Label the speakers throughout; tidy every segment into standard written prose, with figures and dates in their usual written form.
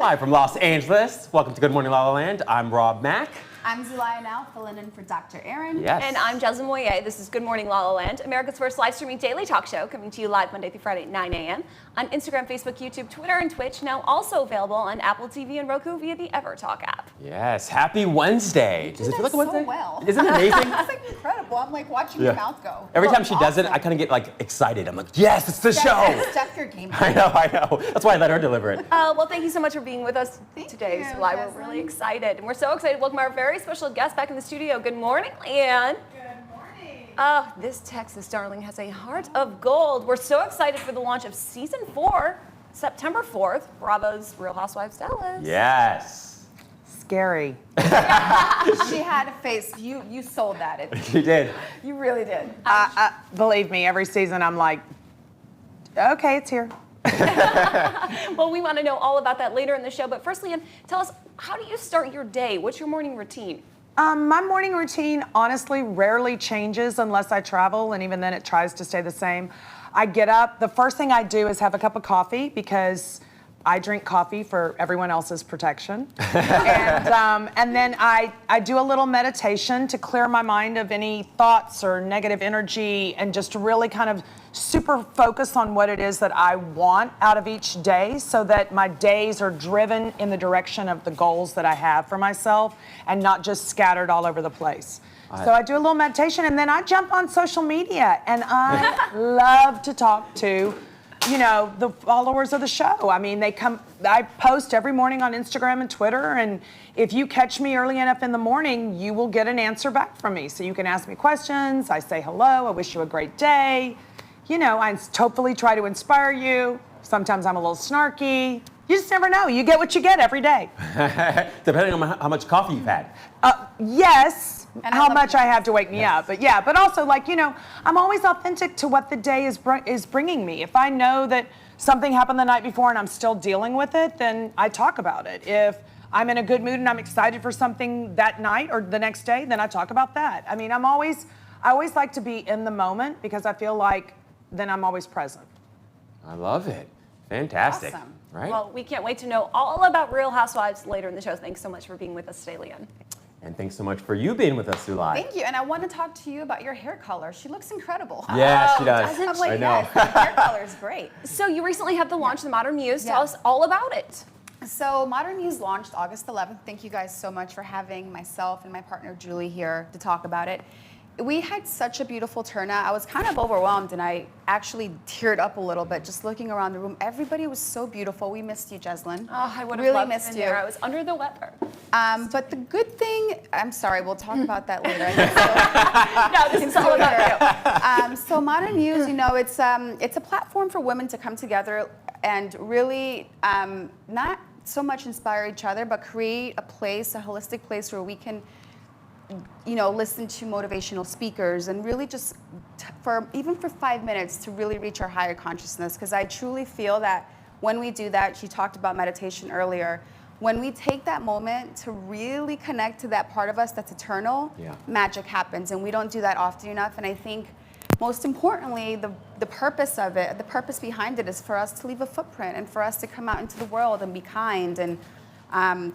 Speaker 1: Live from Los Angeles. Welcome to Good Morning La La Land. I'm Rob Mack.
Speaker 2: I'm LaLa now, filling in for Dr. Erin.
Speaker 1: Yes.
Speaker 3: And I'm Jasmine Moyer. This is Good Morning La La Land, America's first live streaming daily talk show, coming to you live Monday through Friday at 9 a.m. on Instagram, Facebook, YouTube, Twitter, and Twitch. Now also available on Apple TV and Roku via the EverTalk app.
Speaker 1: Yes. Happy Wednesday.
Speaker 2: Does it feel like a Wednesday? So well.
Speaker 1: Isn't it amazing?
Speaker 2: It's like incredible. I'm like watching your mouth go.
Speaker 1: Every time she does it, I kind of get like excited. I'm like, yes, it's the show.
Speaker 2: Step your game.
Speaker 1: I know. That's why I let her deliver it.
Speaker 3: Well, thank you so much for being with us today.
Speaker 2: you,
Speaker 3: So we're really excited. And we're so excited to welcome our very special guest back in the studio. Good morning, Leanne.
Speaker 4: Good morning.
Speaker 3: This Texas darling has a heart of gold. We're so excited for the launch of season 4, September 4th, Bravo's Real Housewives Dallas.
Speaker 1: Yes.
Speaker 4: Scary.
Speaker 2: She had a face. You sold that.
Speaker 1: She did.
Speaker 2: You really did.
Speaker 4: Believe me, every season I'm like, okay, it's here.
Speaker 3: Well, we want to know all about that later in the show. But first, Leanne, tell us, how do you start your day? What's your morning routine?
Speaker 4: My morning routine honestly rarely changes unless I travel, and even then it tries to stay the same. I get up, the first thing I do is have a cup of coffee because I drink coffee for everyone else's protection. And then I do a little meditation to clear my mind of any thoughts or negative energy and just to really kind of super focus on what it is that I want out of each day so that my days are driven in the direction of the goals that I have for myself and not just scattered all over the place. So I do a little meditation and then I jump on social media and I love to talk to the followers of the show. I mean, I post every morning on Instagram and Twitter, and if you catch me early enough in the morning, you will get an answer back from me. So you can ask me questions, I say hello, I wish you a great day. I hopefully try to inspire you. Sometimes I'm a little snarky. You just never know. You get what you get every day.
Speaker 1: Depending on how much coffee you've had.
Speaker 4: Yes.
Speaker 2: And
Speaker 4: how much I have to wake me up. But also I'm always authentic to what the day is bringing me. If I know that something happened the night before and I'm still dealing with it, then I talk about it. If I'm in a good mood and I'm excited for something that night or the next day, then I talk about that. I mean, I always like to be in the moment because I feel like then I'm always present.
Speaker 1: I love it. Fantastic.
Speaker 2: Awesome.
Speaker 1: Right?
Speaker 3: Well, we can't wait to know all about Real Housewives later in the show. Thanks so much for being with us today, Leanne.
Speaker 1: And thanks so much for you being with us, LaLa.
Speaker 2: Thank you. And I want to talk to you about your hair color. She looks incredible.
Speaker 1: Yeah, she does.
Speaker 2: I'm like,
Speaker 1: I know.
Speaker 2: yes, the hair color is great.
Speaker 3: So you recently had the launch of the Modern Muse. Tell us all about it.
Speaker 2: So Modern Muse launched August 11th. Thank you guys so much for having myself and my partner Julie here to talk about it. We had such a beautiful turnout. I was kind of overwhelmed and I actually teared up a little bit just looking around the room. Everybody was so beautiful. We missed you, Jeslyn.
Speaker 3: Oh, I would have
Speaker 2: really
Speaker 3: loved
Speaker 2: missed
Speaker 3: to
Speaker 2: you.
Speaker 3: I was under the weather.
Speaker 2: But the good thing, I'm sorry, we'll talk about that later.
Speaker 3: No, this is all about you.
Speaker 2: So Modern Muse, it's a platform for women to come together and really not so much inspire each other, but create a holistic place where we can listen to motivational speakers and really just even for 5 minutes to really reach our higher consciousness. Because I truly feel that when we do that, she talked about meditation earlier, when we take that moment to really connect to that part of us that's eternal, magic happens. And we don't do that often enough. And I think most importantly, the purpose of it, the purpose behind it is for us to leave a footprint and for us to come out into the world and be kind and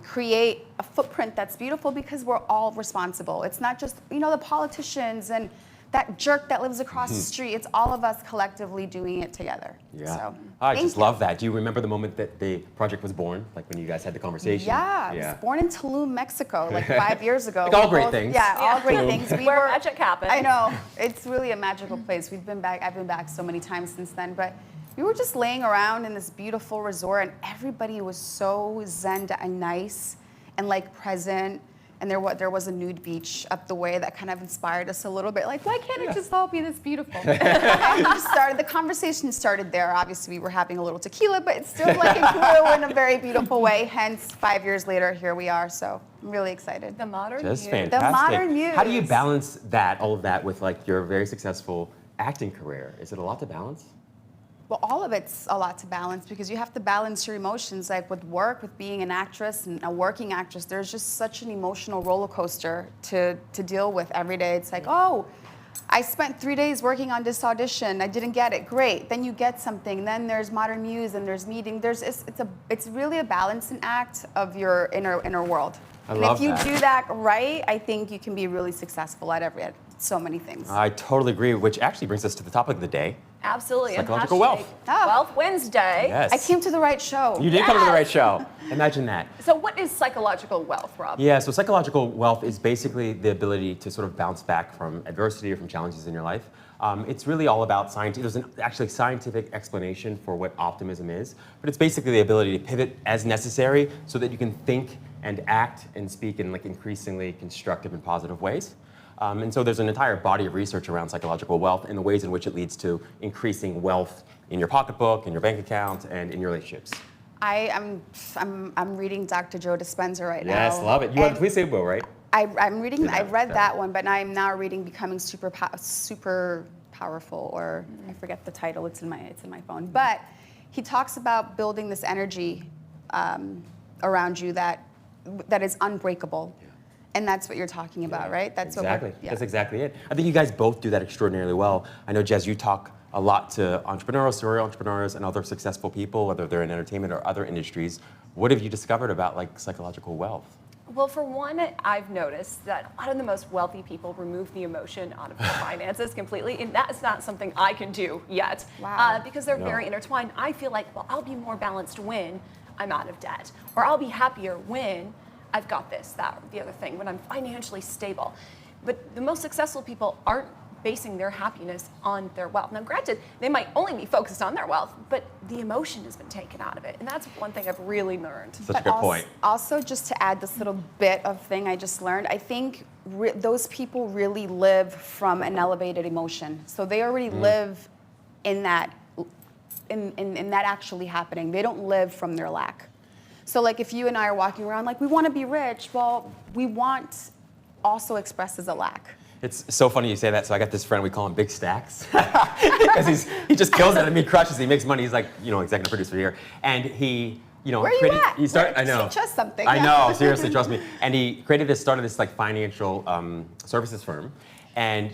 Speaker 2: create a footprint that's beautiful because we're all responsible. It's not just, the politicians and that jerk that lives across the street. It's all of us collectively doing it together.
Speaker 1: Yeah.
Speaker 2: So,
Speaker 1: I just love that. Do you remember the moment that the project was born? Like when you guys had the conversation?
Speaker 2: Yeah. It was born in Tulum, Mexico, like 5 years ago.
Speaker 1: Like all great things.
Speaker 2: Yeah, all great things.
Speaker 3: Where magic happens.
Speaker 2: I know. It's really a magical place. I've been back so many times since then, but we were just laying around in this beautiful resort and everybody was so zen and nice and like present. And there was a nude beach up the way that kind of inspired us a little bit. Like, why can't it just all be this beautiful? And the conversation started there. Obviously, we were having a little tequila, but it's still like it grew in a very beautiful way. Hence, 5 years later, here we are. So I'm really excited.
Speaker 3: The Modern
Speaker 1: Just
Speaker 3: Muse.
Speaker 1: fantastic.
Speaker 2: The Modern Muse.
Speaker 1: How do you balance all of that with like your very successful acting career? Is it a lot to balance?
Speaker 2: Well, all of it's a lot to balance because you have to balance your emotions. Like with work, with being an actress and a working actress, there's just such an emotional roller coaster to deal with every day. It's like, oh, I spent 3 days working on this audition. I didn't get it. Great. Then you get something. Then there's Modern Muse and there's meeting. It's really a balancing act of your inner world.
Speaker 1: I love
Speaker 2: if you
Speaker 1: that.
Speaker 2: do that right, I think you can be really successful at so many things.
Speaker 1: I totally agree, which actually brings us to the topic of the day.
Speaker 3: Absolutely. and
Speaker 1: Psychological
Speaker 3: hashtag
Speaker 1: wealth.
Speaker 2: Oh.
Speaker 3: Wealth Wednesday.
Speaker 1: Yes.
Speaker 2: I came to the right show.
Speaker 1: You did come to the right show. Imagine that.
Speaker 3: So what is psychological wealth, Rob?
Speaker 1: Yeah, so psychological wealth is basically the ability to sort of bounce back from adversity or from challenges in your life. It's really all about science. There's actually scientific explanation for what optimism is, but it's basically the ability to pivot as necessary so that you can think and act and speak in like increasingly constructive and positive ways. And so there's an entire body of research around psychological wealth and the ways in which it leads to increasing wealth in your pocketbook, in your bank account, and in your relationships.
Speaker 2: I'm reading Dr. Joe Dispenza right now.
Speaker 1: Yes, love it. You have the Please Say Will, right?
Speaker 2: I'm reading.
Speaker 1: Yeah,
Speaker 2: I've read
Speaker 1: yeah.
Speaker 2: that one, but I'm now reading Becoming Super Powerful, or I forget the title. It's in my phone. But he talks about building this energy around you that is unbreakable, and that's what you're talking about, right? That's
Speaker 1: exactly.
Speaker 2: What
Speaker 1: That's exactly it. I think you guys both do that extraordinarily well. I know, Jez, you talk a lot to entrepreneurs, serial entrepreneurs, and other successful people, whether they're in entertainment or other industries. What have you discovered about like psychological wealth?
Speaker 3: Well, for one, I've noticed that a lot of the most wealthy people remove the emotion out of their finances completely, and that is not something I can do yet.
Speaker 2: Wow.
Speaker 3: Because they're
Speaker 1: No.
Speaker 3: very intertwined. I feel like, well, I'll be more balanced when I'm out of debt, or I'll be happier when I've got this, that, or the other thing, when I'm financially stable. But the most successful people aren't basing their happiness on their wealth. Now, granted, they might only be focused on their wealth, but the emotion has been taken out of it, and that's one thing I've really learned.
Speaker 1: Such a good point.
Speaker 2: Also, just to add this little bit of thing I just learned, I think those people really live from an elevated emotion. So they already live in that, in that actually happening. They don't live from their lack. So like if you and I are walking around like we want to be rich, well, we want also expresses a lack.
Speaker 1: It's so funny you say that. So I got this friend, we call him Big Stacks, because he just kills it. I mean, he crushes. He makes money. He's like, executive producer here, and he,
Speaker 2: Where are you at?
Speaker 1: He started. I know.
Speaker 2: Teach us something.
Speaker 1: I
Speaker 2: Yeah.
Speaker 1: know. Seriously, trust me. And he started this like financial services firm, and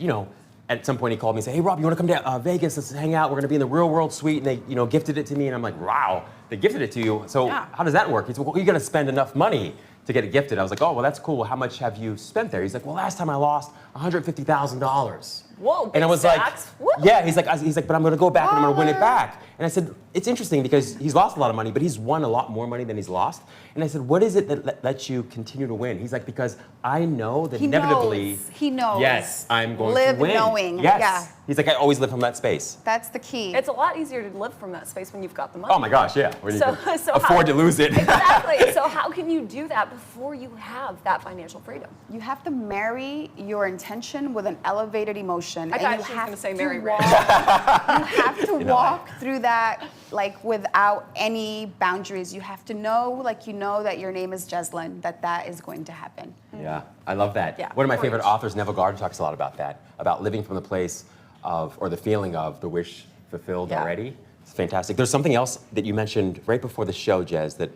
Speaker 1: at some point he called me and said, "Hey Rob, you want to come to Vegas? Let's hang out. We're going to be in the Real World Suite." And they gifted it to me, and I'm like, "Wow, they gifted it to you. So
Speaker 2: Yeah.
Speaker 1: how does that work?" He said, "Well, you got to spend enough money to get it gifted." I was like, "Oh, well, that's cool. How much have you spent there?" He's like, "Well, last time I lost $150,000.
Speaker 3: Whoa,
Speaker 1: And I
Speaker 3: Big
Speaker 1: was
Speaker 3: Stacks.
Speaker 1: like,
Speaker 3: Woo.
Speaker 1: "Yeah." He's like, "But I'm going to go back and I'm going to win it
Speaker 2: Baller.
Speaker 1: back." And I said, "It's interesting because he's lost a lot of money, but he's won a lot more money than he's lost." And I said, "What is it that lets you continue to win?" He's like, "Because I know that
Speaker 2: He
Speaker 1: inevitably,
Speaker 2: knows. He knows.
Speaker 1: yes, I'm going
Speaker 2: Live
Speaker 1: to win."
Speaker 2: knowing.
Speaker 1: Yes.
Speaker 2: Yeah.
Speaker 1: He's like, "I always live from that space."
Speaker 2: That's the key.
Speaker 3: It's a lot easier to live from that space when you've got the money.
Speaker 1: Oh my gosh, yeah. When you
Speaker 3: So-
Speaker 1: can
Speaker 3: so
Speaker 1: afford to lose it.
Speaker 3: Exactly. So how can you do that before you have that financial freedom?
Speaker 2: You have to marry your intention with an elevated emotion.
Speaker 3: I thought
Speaker 2: you
Speaker 3: she was
Speaker 2: have
Speaker 3: gonna say
Speaker 2: to
Speaker 3: marry
Speaker 2: walk,
Speaker 3: rich.
Speaker 2: You have to walk through that like without any boundaries. You have to know, like that your name is Jeslyn, that is going to happen.
Speaker 1: Yeah, I love that.
Speaker 2: Yeah.
Speaker 1: One of my favorite
Speaker 3: Preach.
Speaker 1: authors, Neville Goddard, talks a lot about that, about living from the place of, or the feeling of, the wish fulfilled
Speaker 2: Yeah.
Speaker 1: already. It's fantastic. There's something else that you mentioned right before the show, Jez, that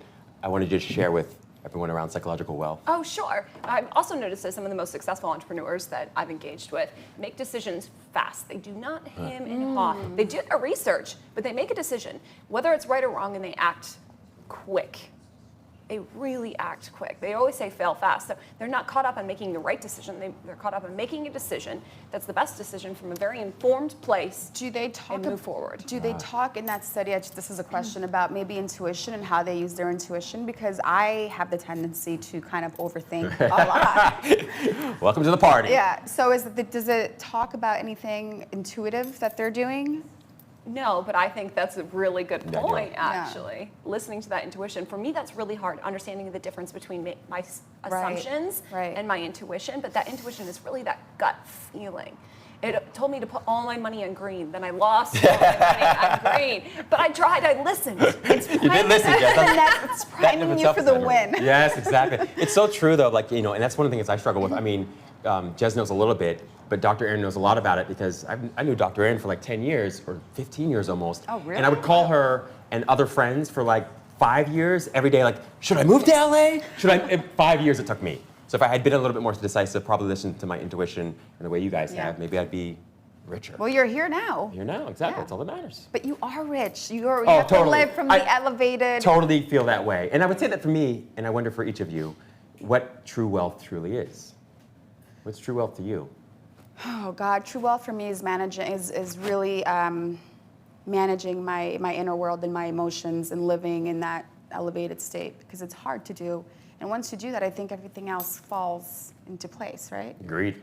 Speaker 1: I wanted you to share with everyone around psychological wealth.
Speaker 3: Oh, sure. I've also noticed that some of the most successful entrepreneurs that I've engaged with make decisions fast. They do not hem and haw. They do their research, but they make a decision, whether it's right or wrong, and they act quick. They really act quick. They always say fail fast. So they're not caught up on making the right decision. They're caught up on making a decision that's the best decision from a very informed place.
Speaker 2: Do they talk
Speaker 3: And move forward.
Speaker 2: Do they talk in that study? This is a question about maybe intuition and how they use their intuition, because I have the tendency to kind of overthink a lot.
Speaker 1: Welcome to the party.
Speaker 2: Yeah. So does it talk about anything intuitive that they're doing?
Speaker 3: No, but I think that's a really good
Speaker 1: Yeah,
Speaker 3: point,
Speaker 1: yeah.
Speaker 3: actually. Listening to that intuition. For me, that's really hard, understanding the difference between my assumptions
Speaker 2: right.
Speaker 3: and my intuition. But that intuition is really that gut feeling. It told me to put all my money on green. Then I lost all my money on green. But I tried, I listened. It's
Speaker 1: You did listen, Jez.
Speaker 2: It's priming you for the win.
Speaker 1: Yes, exactly. It's so true, though. Like, and that's one of the things I struggle with. I mean, Jez knows a little bit, but Dr. Erin knows a lot about it, because I knew Dr. Erin for like 10 years or 15 years almost.
Speaker 2: Oh, really?
Speaker 1: And I would call her and other friends for like 5 years every day, like, should I move to LA? 5 years it took me. So if I had been a little bit more decisive, probably listened to my intuition in the way you guys
Speaker 2: Yeah.
Speaker 1: have, maybe I'd be richer.
Speaker 2: Well, you're here now.
Speaker 1: Here now, exactly.
Speaker 2: Yeah.
Speaker 1: That's all that matters.
Speaker 2: But you are rich. You have
Speaker 1: totally.
Speaker 2: to live from the elevated.
Speaker 1: Totally feel that way. And I would say that for me, and I wonder for each of you, what true wealth truly is. What's true wealth to you?
Speaker 2: Oh God, true wealth for me is really managing my inner world and my emotions and living in that elevated state, because it's hard to do. And once you do that, I think everything else falls into place, right?
Speaker 1: Agreed.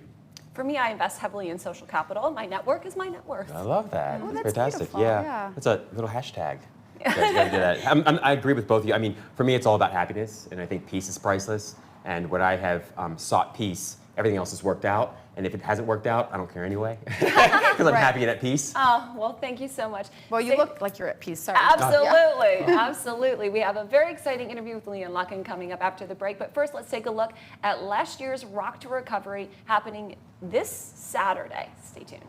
Speaker 3: For me, I invest heavily in social capital. My network is my net worth.
Speaker 1: I love that.
Speaker 2: Oh,
Speaker 1: That's
Speaker 2: that's
Speaker 1: fantastic.
Speaker 2: beautiful,
Speaker 1: Yeah.
Speaker 2: yeah.
Speaker 1: That's a little hashtag. You guys gotta do that. I agree with both of you. I mean, for me, it's all about happiness, and I think peace is priceless. And when I have sought peace, everything else has worked out. And if it hasn't worked out, I don't care anyway, because I'm
Speaker 2: Right.
Speaker 1: happy and at peace.
Speaker 3: Oh, well, thank you so much.
Speaker 2: Well, you look like you're at peace. Sorry.
Speaker 3: Absolutely, absolutely. We have a very exciting interview with Leon Locken coming up after the break. But first, let's take a look at last year's Rock to Recovery happening this Saturday. Stay tuned.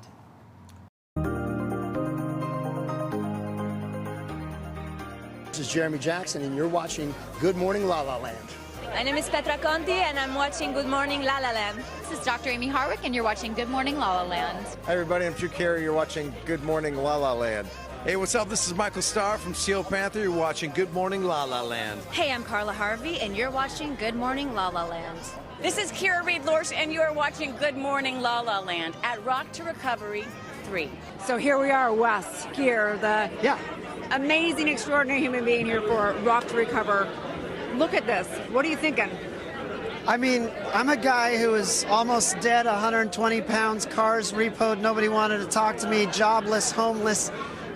Speaker 5: This is Jeremy Jackson, and you're watching Good Morning La La Land.
Speaker 6: My name is Petra Conti, and I'm watching Good Morning La La Land.
Speaker 7: This is Dr. Amy Harwick, and you're watching Good Morning La La Land.
Speaker 8: Hi everybody, I'm Drew Carey. You're watching Good Morning La La Land. Hey, what's up? This is Michael Starr from Steel Panther. You're watching Good Morning La La Land.
Speaker 7: Hey, I'm Carla Harvey, and you're watching Good Morning La La Land.
Speaker 6: This is Kira Reed-Lorsch, and you are watching Good Morning La La Land at Rock to Recovery 3.
Speaker 9: So here we are, Wes, here, the amazing, extraordinary human being here for Rock to Recover. Look at this. What are you thinking?
Speaker 5: I mean, I'm a guy who was almost dead, 120 pounds, cars repoed, nobody wanted to talk to me, jobless, homeless.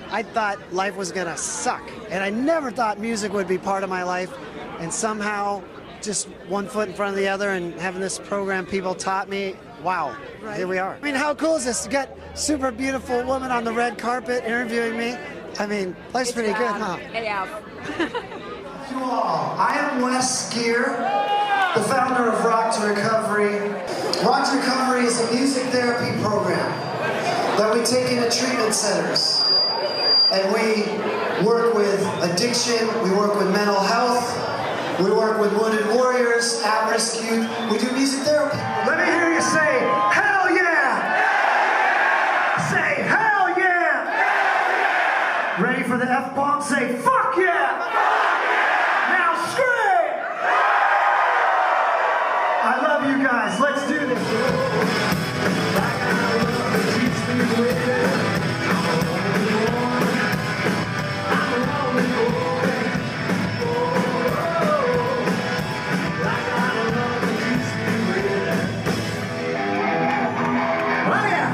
Speaker 5: I thought life was gonna suck. And I never thought music would be part of my life. And somehow, just one foot in front of the other and having this program people taught me, wow, here we are. I mean, how cool is this to get super beautiful woman on the red carpet interviewing me? I mean, life's pretty good, huh?
Speaker 9: Yeah.
Speaker 5: You all, I am Wes Geer, the founder of Rock to Recovery. Rock to Recovery is a music therapy program that we take into treatment centers. And we work with addiction, we work with mental health, we work with wounded warriors, at-risk youth. We do music therapy. Let me hear you say, hell yeah! Say, hell yeah! Ready for the F-bomb? Say, fuck yeah! Now scream! I love you guys. Let's do this. Oh yeah!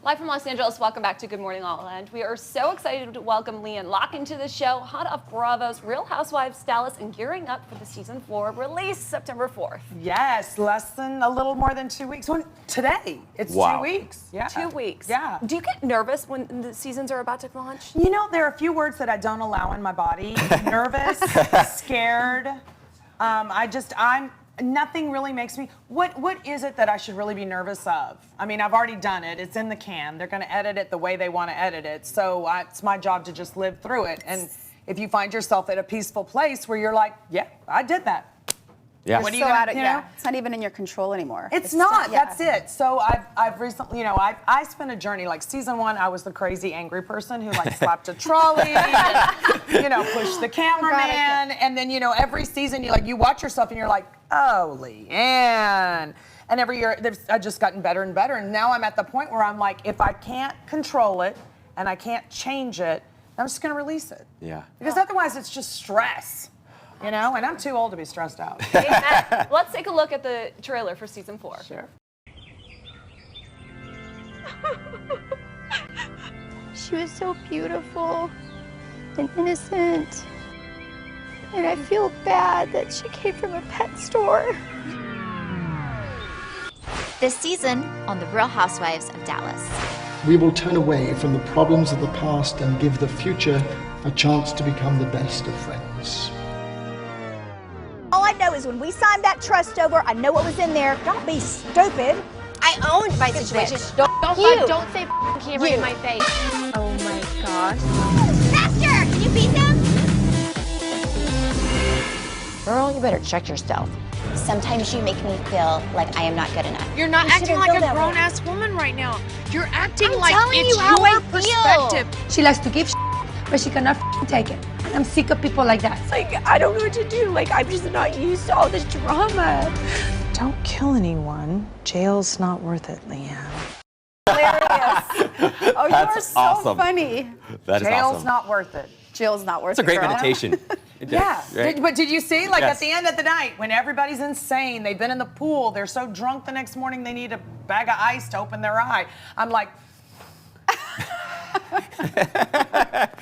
Speaker 3: Live from Los Angeles, welcome back to Good Morning La La Land. We are so excited to welcome Leon Locken to the show, hot off Bravo's Real Housewives Dallas and gearing up for the season 4 release September 4th.
Speaker 4: Yes, less than a little more than 2 weeks. Today, it's
Speaker 1: Wow.
Speaker 4: 2 weeks. Yeah.
Speaker 3: 2 weeks.
Speaker 4: Yeah.
Speaker 3: Do you get nervous when the seasons are about to launch?
Speaker 4: You know, there are a few words that I don't allow in my body. Nervous, scared. Nothing really makes me, what is it that I should really be nervous of? I mean, I've already done it. It's in the can. They're going to edit it the way they want to edit it. So it's my job to just live through it. And if you find yourself at a peaceful place where you're like, yeah, I did that.
Speaker 1: Yeah.
Speaker 4: What are
Speaker 2: So
Speaker 4: you gonna,
Speaker 2: out of,
Speaker 4: you
Speaker 2: yeah,
Speaker 4: know?
Speaker 2: it's not even in your control anymore.
Speaker 4: It's not.
Speaker 2: yeah.
Speaker 4: That's it. So I've recently, I spent a journey. Like season 1, I was the crazy angry person who like slapped a trolley, and, pushed the cameraman, and then every season you watch yourself and you're like, oh, Leanne. And every year I've just gotten better and better. And now I'm at the point where I'm like, if I can't control it and I can't change it, I'm just gonna release it.
Speaker 1: Yeah.
Speaker 4: Because otherwise it's just stress. And I'm too old to be stressed out.
Speaker 3: Amen. Let's take a look at the trailer for season 4.
Speaker 4: Sure.
Speaker 10: She was so beautiful and innocent. And I feel bad that she came from a pet store.
Speaker 7: This season on The Real Housewives of Dallas.
Speaker 11: We will turn away from the problems of the past and give the future a chance to become the best of friends.
Speaker 10: All I know is when we signed that trust over, I know what was in there. Don't be stupid.
Speaker 7: I owned my situation.
Speaker 10: Don't say camera in my face. Oh my gosh.
Speaker 7: Faster! Can you beat them?
Speaker 10: Girl, you better check yourself.
Speaker 7: Sometimes you make me feel like I am not good enough.
Speaker 9: You're not
Speaker 10: You
Speaker 9: acting
Speaker 10: shouldn't
Speaker 9: like
Speaker 10: feel
Speaker 9: a
Speaker 10: that way.
Speaker 9: grown-ass woman right now. You're acting
Speaker 7: I'm
Speaker 9: like
Speaker 7: telling
Speaker 9: it's
Speaker 7: you how I
Speaker 9: your
Speaker 7: feel.
Speaker 9: perspective.
Speaker 10: She likes to give but she cannot take it. And I'm sick of people like that. It's like, I don't know what to do. Like, I'm just not used to all this drama.
Speaker 4: Don't kill anyone. Jail's not worth it, Leanne.
Speaker 2: Hilarious. Oh, you
Speaker 1: That's
Speaker 2: are so
Speaker 1: awesome.
Speaker 2: funny.
Speaker 1: That is
Speaker 4: Jail's
Speaker 1: awesome.
Speaker 4: not worth it.
Speaker 2: Jill's not worth
Speaker 1: It's a great
Speaker 2: girl.
Speaker 1: meditation.
Speaker 4: Yeah.
Speaker 1: Right?
Speaker 4: But did you see? Like
Speaker 1: Yes.
Speaker 4: at the end of the night, when everybody's insane, they've been in the pool, they're so drunk the next morning they need a bag of ice to open their eye. I'm like,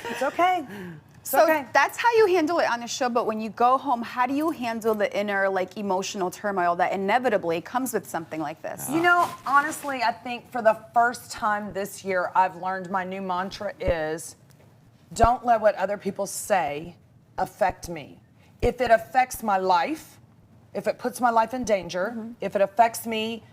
Speaker 4: it's okay. It's
Speaker 2: So
Speaker 4: okay.
Speaker 2: that's how you handle it on the show, but when you go home, how do you handle the inner emotional turmoil that inevitably comes with something like this?
Speaker 4: Honestly, I think for the first time this year, I've learned my new mantra is, don't let what other people say affect me. If it affects my life, if it puts my life in danger, if it affects me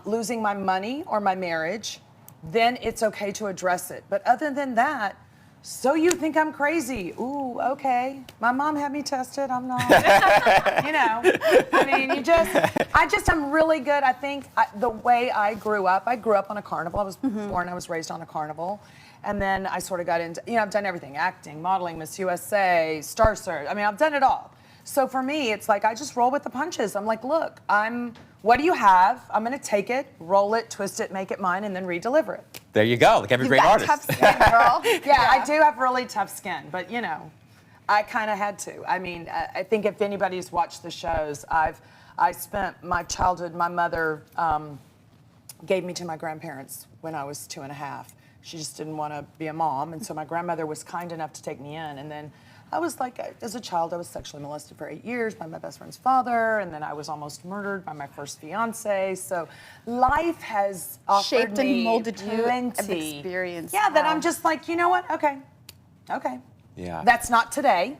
Speaker 4: losing my money or my marriage, then it's okay to address it. But other than that, so you think I'm crazy? Ooh, okay. My mom had me tested. I'm not. I mean, I'm really good. I think the way I grew up on a carnival. I was born, I was raised on a carnival. And then I sort of got into, I've done everything, acting, modeling, Miss USA, Star Search. I mean, I've done it all. So for me, it's like I just roll with the punches. I'm like, look, what do you have? I'm going to take it, roll it, twist it, make it mine, and then re-deliver it.
Speaker 1: There you go, like every
Speaker 2: You've
Speaker 1: great
Speaker 2: got
Speaker 1: artist.
Speaker 2: tough skin, girl.
Speaker 4: Yeah, I do have really tough skin, but I kind of had to. I mean, I think if anybody's watched the shows, I spent my childhood, my mother gave me to my grandparents when I was 2.5. She just didn't want to be a mom, and so my grandmother was kind enough to take me in, and then I was like, as a child, I was sexually molested for 8 years by my best friend's father, and then I was almost murdered by my first fiance. So life has offered
Speaker 2: Shaped and
Speaker 4: me
Speaker 2: molded you
Speaker 4: plenty
Speaker 2: of experience.
Speaker 4: Yeah, that
Speaker 2: Wow.
Speaker 4: I'm just like, you know what? Okay.
Speaker 1: Yeah.
Speaker 4: That's not today.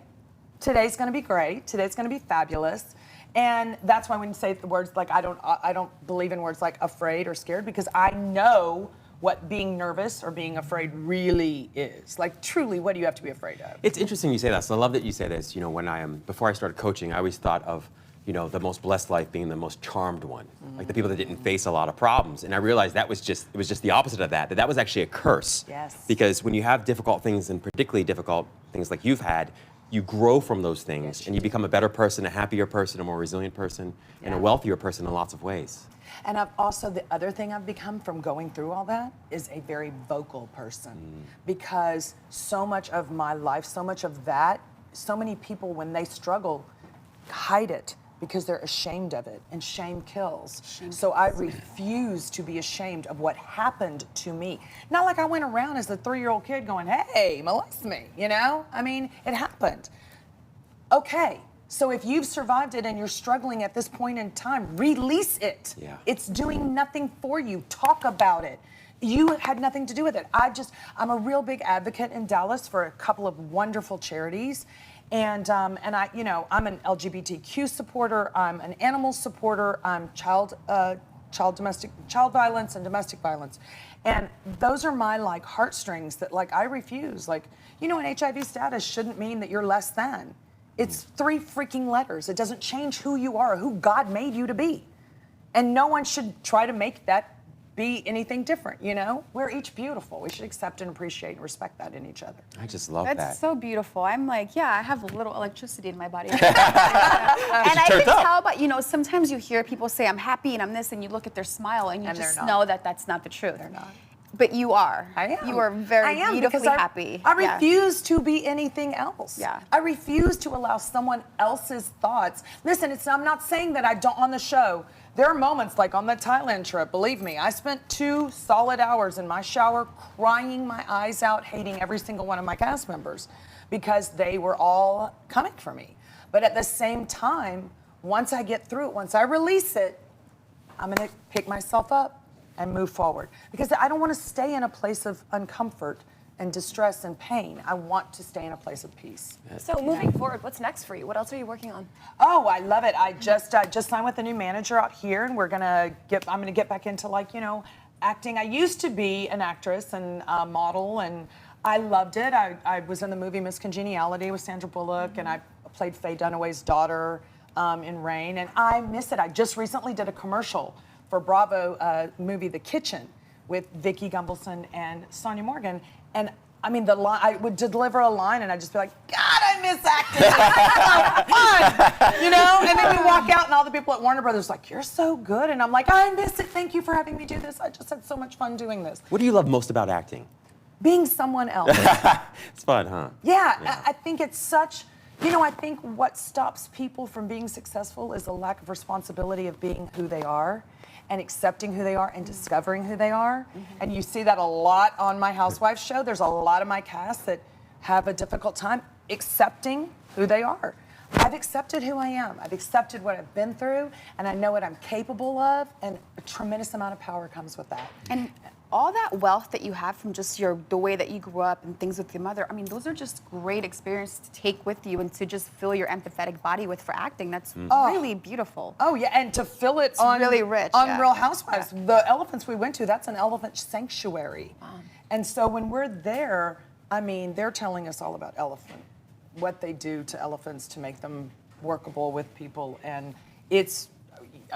Speaker 4: Today's going to be great. Today's going to be fabulous. And that's why when you say the words like I don't believe in words like afraid or scared, because I know what being nervous or being afraid really is. Like, truly, what do you have to be afraid of?
Speaker 1: It's interesting you say that. So I love that you say this. When before I started coaching, I always thought of, the most blessed life being the most charmed one, like the people that didn't face a lot of problems. And I realized it was just the opposite of that. That was actually a curse.
Speaker 4: Yes.
Speaker 1: Because when you have difficult things, and particularly difficult things like you've had, you grow from those things, and you become a better person, a happier person, a more resilient person, and a wealthier person in lots of ways.
Speaker 4: And the other thing I've become from going through all that is a very vocal person. Because so much of my life, so much of that, so many people, when they struggle, hide it because they're ashamed of it, and shame kills. So I refuse to be ashamed of what happened to me. Not like I went around as a 3-year-old kid going, hey, molest me, I mean, it happened. Okay. So if you've survived it and you're struggling at this point in time, release it.
Speaker 1: Yeah.
Speaker 4: It's doing nothing for you. Talk about it. You had nothing to do with it. I'm a real big advocate in Dallas for a couple of wonderful charities. And I'm an LGBTQ supporter, I'm an animal supporter, I'm child violence and domestic violence. And those are my heartstrings that I refuse. An HIV status shouldn't mean that you're less than. It's 3 freaking letters. It doesn't change who you are, who God made you to be. And no one should try to make that be anything different, you know? We're each beautiful. We should accept and appreciate and respect that in each other.
Speaker 1: I just love that.
Speaker 2: That's so beautiful. I'm like, yeah, I have a little electricity in my body. And I can tell, but you know, sometimes you hear people say, I'm happy and I'm this, and you look at their smile and you just know that that's not the truth.
Speaker 4: They're not.
Speaker 2: But you are.
Speaker 4: I am.
Speaker 2: You are very beautifully happy.
Speaker 4: I refuse to be anything else.
Speaker 2: Yeah.
Speaker 4: I refuse to allow someone else's thoughts. Listen, I'm not saying that I don't on the show. There are moments like on the Thailand trip, believe me, I spent 2 solid hours in my shower crying my eyes out, hating every single one of my cast members because they were all coming for me. But at the same time, once I get through it, once I release it, I'm gonna pick myself up and move forward. Because I don't want to stay in a place of uncomfort and distress and pain. I want to stay in a place of peace.
Speaker 3: So moving forward, what's next for you? What else are you working on?
Speaker 4: Oh, I love it. I just signed with a new manager out here, and I'm gonna get back into, like, you know, acting. I used to be an actress and a model, and I loved it. I was in the movie Miss Congeniality with Sandra Bullock, and I played Faye Dunaway's daughter in Rain, and I miss it. I just recently did a commercial for Bravo movie The Kitchen with Vicki Gunvalson and Sonia Morgan. And I mean, I would deliver a line and I'd just be like, God, I miss acting. Fun, you know? And then we walk out and all the people at Warner Brothers like, you're so good. And I'm like, I miss it. Thank you for having me do this. I just had so much fun doing this.
Speaker 1: What do you love most about acting?
Speaker 4: Being someone else.
Speaker 1: It's fun, huh?
Speaker 4: Yeah. I think it's such, you know, I think what stops people from being successful is a lack of responsibility of being who they are and accepting who they are and discovering who they are. And you see that a lot on my Housewives show. There's a lot of my cast that have a difficult time accepting who they are. I've accepted who I am. I've accepted what I've been through, and I know what I'm capable of, and a tremendous amount of power comes with that.
Speaker 2: And all that wealth that you have from just the way that you grew up and things with your mother, I mean, those are just great experiences to take with you and to just fill your empathetic body with for acting. That's really beautiful.
Speaker 4: Oh yeah, and to fill it on
Speaker 2: really rich
Speaker 4: on Real Housewives. Yeah. The elephants we went to, that's an elephant sanctuary. And so when we're there, I mean, they're telling us all about what they do to elephants to make them workable with people. And it's,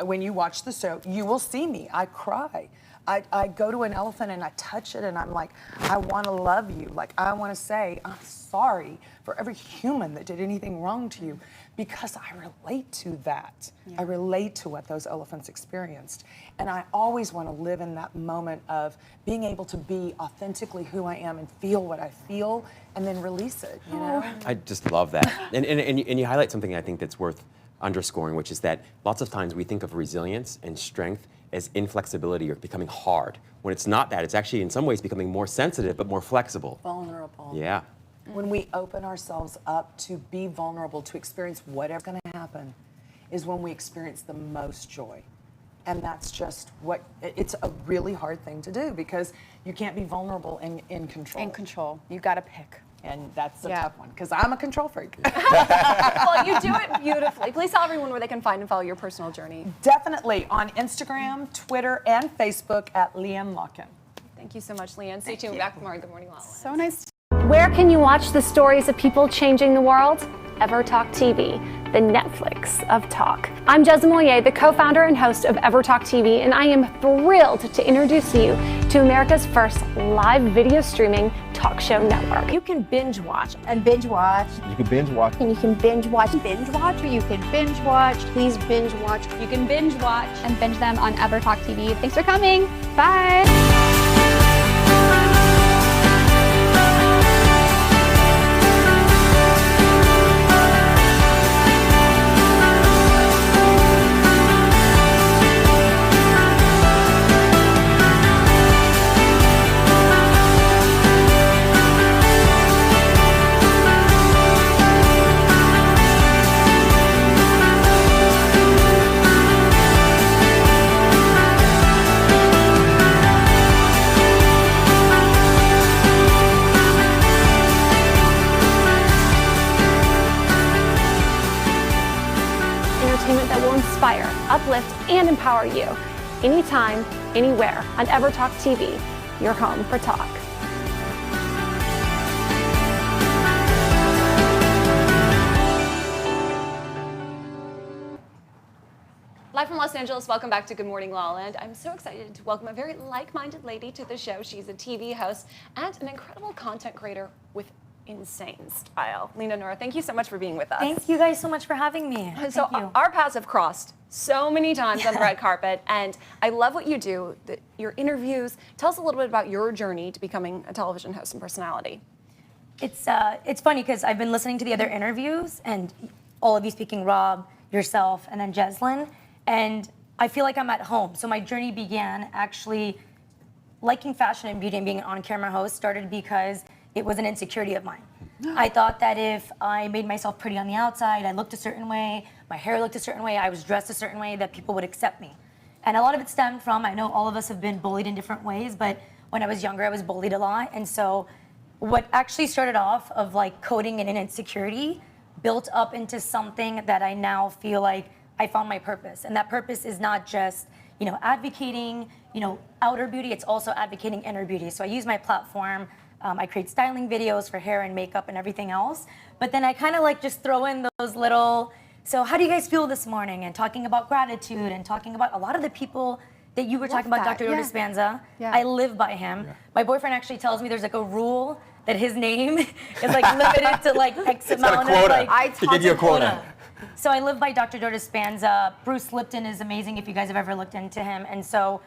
Speaker 4: when you watch the show, you will see me. I cry. I go to an elephant and I touch it and I'm like, I want to love you. Like, I want to say, I'm sorry for every human that did anything wrong to you, because I relate to that. Yeah. I relate to what those elephants experienced. And I always want to live in that moment of being able to be authentically who I am and feel what I feel and then release it, you know?
Speaker 1: I just love that. And you highlight something I think that's worth underscoring, which is that lots of times we think of resilience and strength as inflexibility or becoming hard. When it's not that, it's actually in some ways becoming more sensitive but more flexible.
Speaker 4: Vulnerable.
Speaker 1: Yeah.
Speaker 4: When we open ourselves up to be vulnerable, to experience whatever's gonna happen, is when we experience the most joy. And that's just it's a really hard thing to do, because you can't be vulnerable and in control.
Speaker 2: In control, you gotta pick.
Speaker 4: And that's a tough one, because I'm a control freak.
Speaker 3: Well, you do it beautifully. Please tell everyone where they can find and follow your personal journey.
Speaker 4: Definitely on Instagram, Twitter, and Facebook at Leanne Locken.
Speaker 3: Thank you so much, Leanne. Stay tuned. Back tomorrow. Good morning, LaLa.
Speaker 2: So nice.
Speaker 12: Where can you watch the stories of people changing the world? EverTalk TV, the Netflix of talk. I'm Jezza Moyer, the co-founder and host of EverTalk TV, and I am thrilled to introduce you to America's first live video streaming talk show network.
Speaker 13: You can binge watch and binge watch.
Speaker 14: You can binge watch.
Speaker 13: And you can binge watch. Binge watch, or you can binge watch. Please binge watch.
Speaker 15: You can binge watch and binge them on EverTalk TV. Thanks for coming. Bye.
Speaker 12: That will inspire, uplift, and empower you anytime, anywhere on EverTalk TV, your home for talk.
Speaker 3: Live from Los Angeles, welcome back to Good Morning La La Land. I'm so excited to welcome a very like-minded lady to the show. She's a TV host and an incredible content creator with insane style. Lena Nora, thank you so much for being with us.
Speaker 14: Thank you guys so much for having me.
Speaker 3: So our paths have crossed so many times on the red carpet, and I love what you do, your interviews. Tell us a little bit about your journey to becoming a television host and personality.
Speaker 14: It's funny because I've been listening to the other interviews and all of you speaking, Rob, yourself, and then Jeslyn, and I feel like I'm at home. So my journey began actually liking fashion and beauty and being an on-camera host started because it was an insecurity of mine. I thought that if I made myself pretty on the outside, I looked a certain way, my hair looked a certain way, I was dressed a certain way, that people would accept me. And a lot of it stemmed from, I know all of us have been bullied in different ways, but when I was younger, I was bullied a lot. And so what actually started off of like coding and an insecurity built up into something that I now feel like I found my purpose. And that purpose is not just, advocating, outer beauty, it's also advocating inner beauty. So I use my platform. I create styling videos for hair and makeup and everything else. But then I kind of like just throw in those little, so how do you guys feel this morning? And talking about gratitude and talking about a lot of the people that you were talking about, Dr. Joe Dispenza. I live by him. My boyfriend actually tells me there's like a rule that his name is like limited to like X amount of like.
Speaker 1: To give you a quota.
Speaker 14: So I live by Dr. Joe Dispenza. Bruce Lipton is amazing if you guys have ever looked into him. And so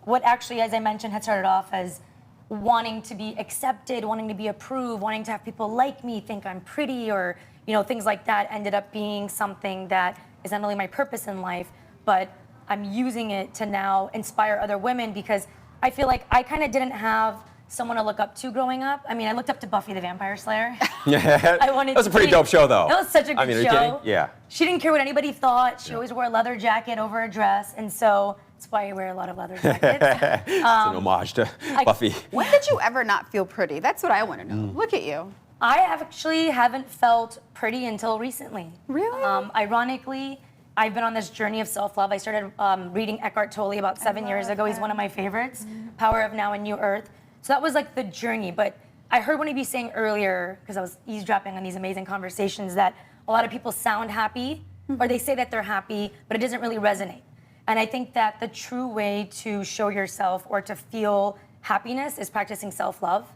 Speaker 14: what actually, as I mentioned, had started off as wanting to be accepted, wanting to be approved, wanting to have people like me, think I'm pretty, or things like that ended up being something that is not only my purpose in life, but I'm using it to now inspire other women because I feel like I kind of didn't have someone to look up to growing up. I mean, I looked up to Buffy the Vampire Slayer.
Speaker 1: That was a pretty dope show, though.
Speaker 14: That was such a good
Speaker 1: show.
Speaker 14: Are you kidding?
Speaker 1: Yeah.
Speaker 14: She didn't care what anybody thought. She always wore a leather jacket over a dress, and so that's why I wear a lot of leather jackets.
Speaker 1: It's an homage to Buffy.
Speaker 2: When did you ever not feel pretty? That's what I want to know. Look at you.
Speaker 14: I actually haven't felt pretty until recently.
Speaker 2: Really?
Speaker 14: Ironically, I've been on this journey of self-love. I started reading Eckhart Tolle about 7 years ago. He's one of my favorites. Power of Now and New Earth. So that was like the journey. But I heard one of you saying earlier, because I was eavesdropping on these amazing conversations, that a lot of people sound happy, or they say that they're happy, but it doesn't really resonate. And I think that the true way to show yourself or to feel happiness is practicing self-love.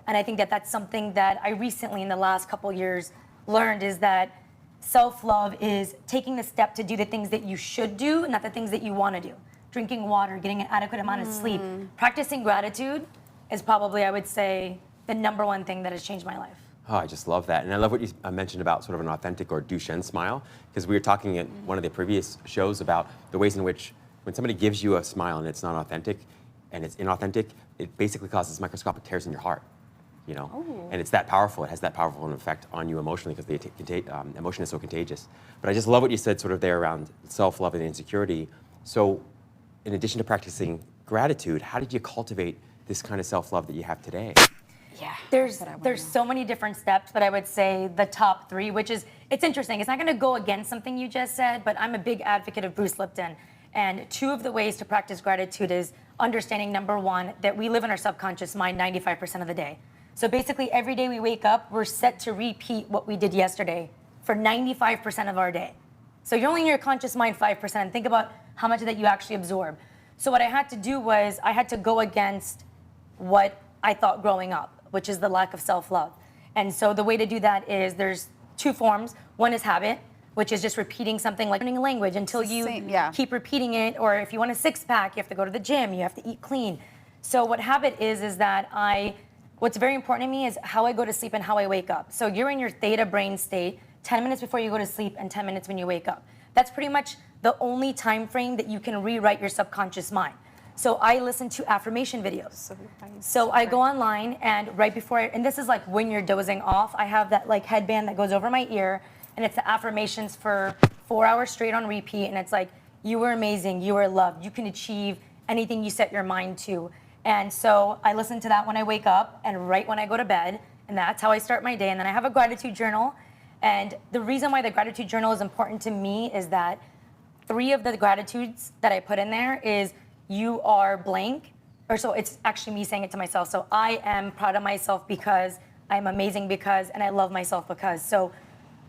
Speaker 14: And I think that that's something that I recently, in the last couple years, learned is that self-love is taking the step to do the things that you should do, not the things that you want to do. Drinking water, getting an adequate amount of sleep. Practicing gratitude is probably, I would say, the #1 thing that has changed my life.
Speaker 1: Oh, I just love that. And I love what you mentioned about sort of an authentic or Duchenne smile, because we were talking in one of the previous shows about the ways in which when somebody gives you a smile and it's not authentic and it's inauthentic, it basically causes microscopic tears in your heart, And it's that powerful. It has that powerful an effect on you emotionally because emotion is so contagious. But I just love what you said sort of there around self-love and insecurity. So in addition to practicing gratitude, how did you cultivate this kind of self-love that you have today?
Speaker 14: Yeah, there's so many different steps, but I would say the top 3, which is, it's interesting. It's not going to go against something you just said, but I'm a big advocate of Bruce Lipton. And 2 of the ways to practice gratitude is understanding, #1, that we live in our subconscious mind 95% of the day. So basically, every day we wake up, we're set to repeat what we did yesterday for 95% of our day. So you're only in your conscious mind 5%, and think about how much of that you actually absorb. So what I had to do was I had to go against what I thought growing up, which is the lack of self-love. And so the way to do that is there's 2 forms. One is habit, which is just repeating something like learning a language until you keep repeating it. Or if you want a 6-pack, you have to go to the gym, you have to eat clean. So what habit is that what's very important to me is how I go to sleep and how I wake up. So you're in your theta brain state 10 minutes before you go to sleep and 10 minutes when you wake up. That's pretty much the only time frame that you can rewrite your subconscious mind. So I listen to affirmation videos. So I go online and right before, and this is like when you're dozing off, I have that like headband that goes over my ear and it's the affirmations for 4 hours straight on repeat. And it's like, you are amazing, you are loved, you can achieve anything you set your mind to. And so I listen to that when I wake up and right when I go to bed. And that's how I start my day. And then I have a gratitude journal. And the reason why the gratitude journal is important to me is that 3 of the gratitudes that I put in there is you are blank, or so it's actually me saying it to myself. So I am proud of myself because, I'm amazing because, and I love myself because. So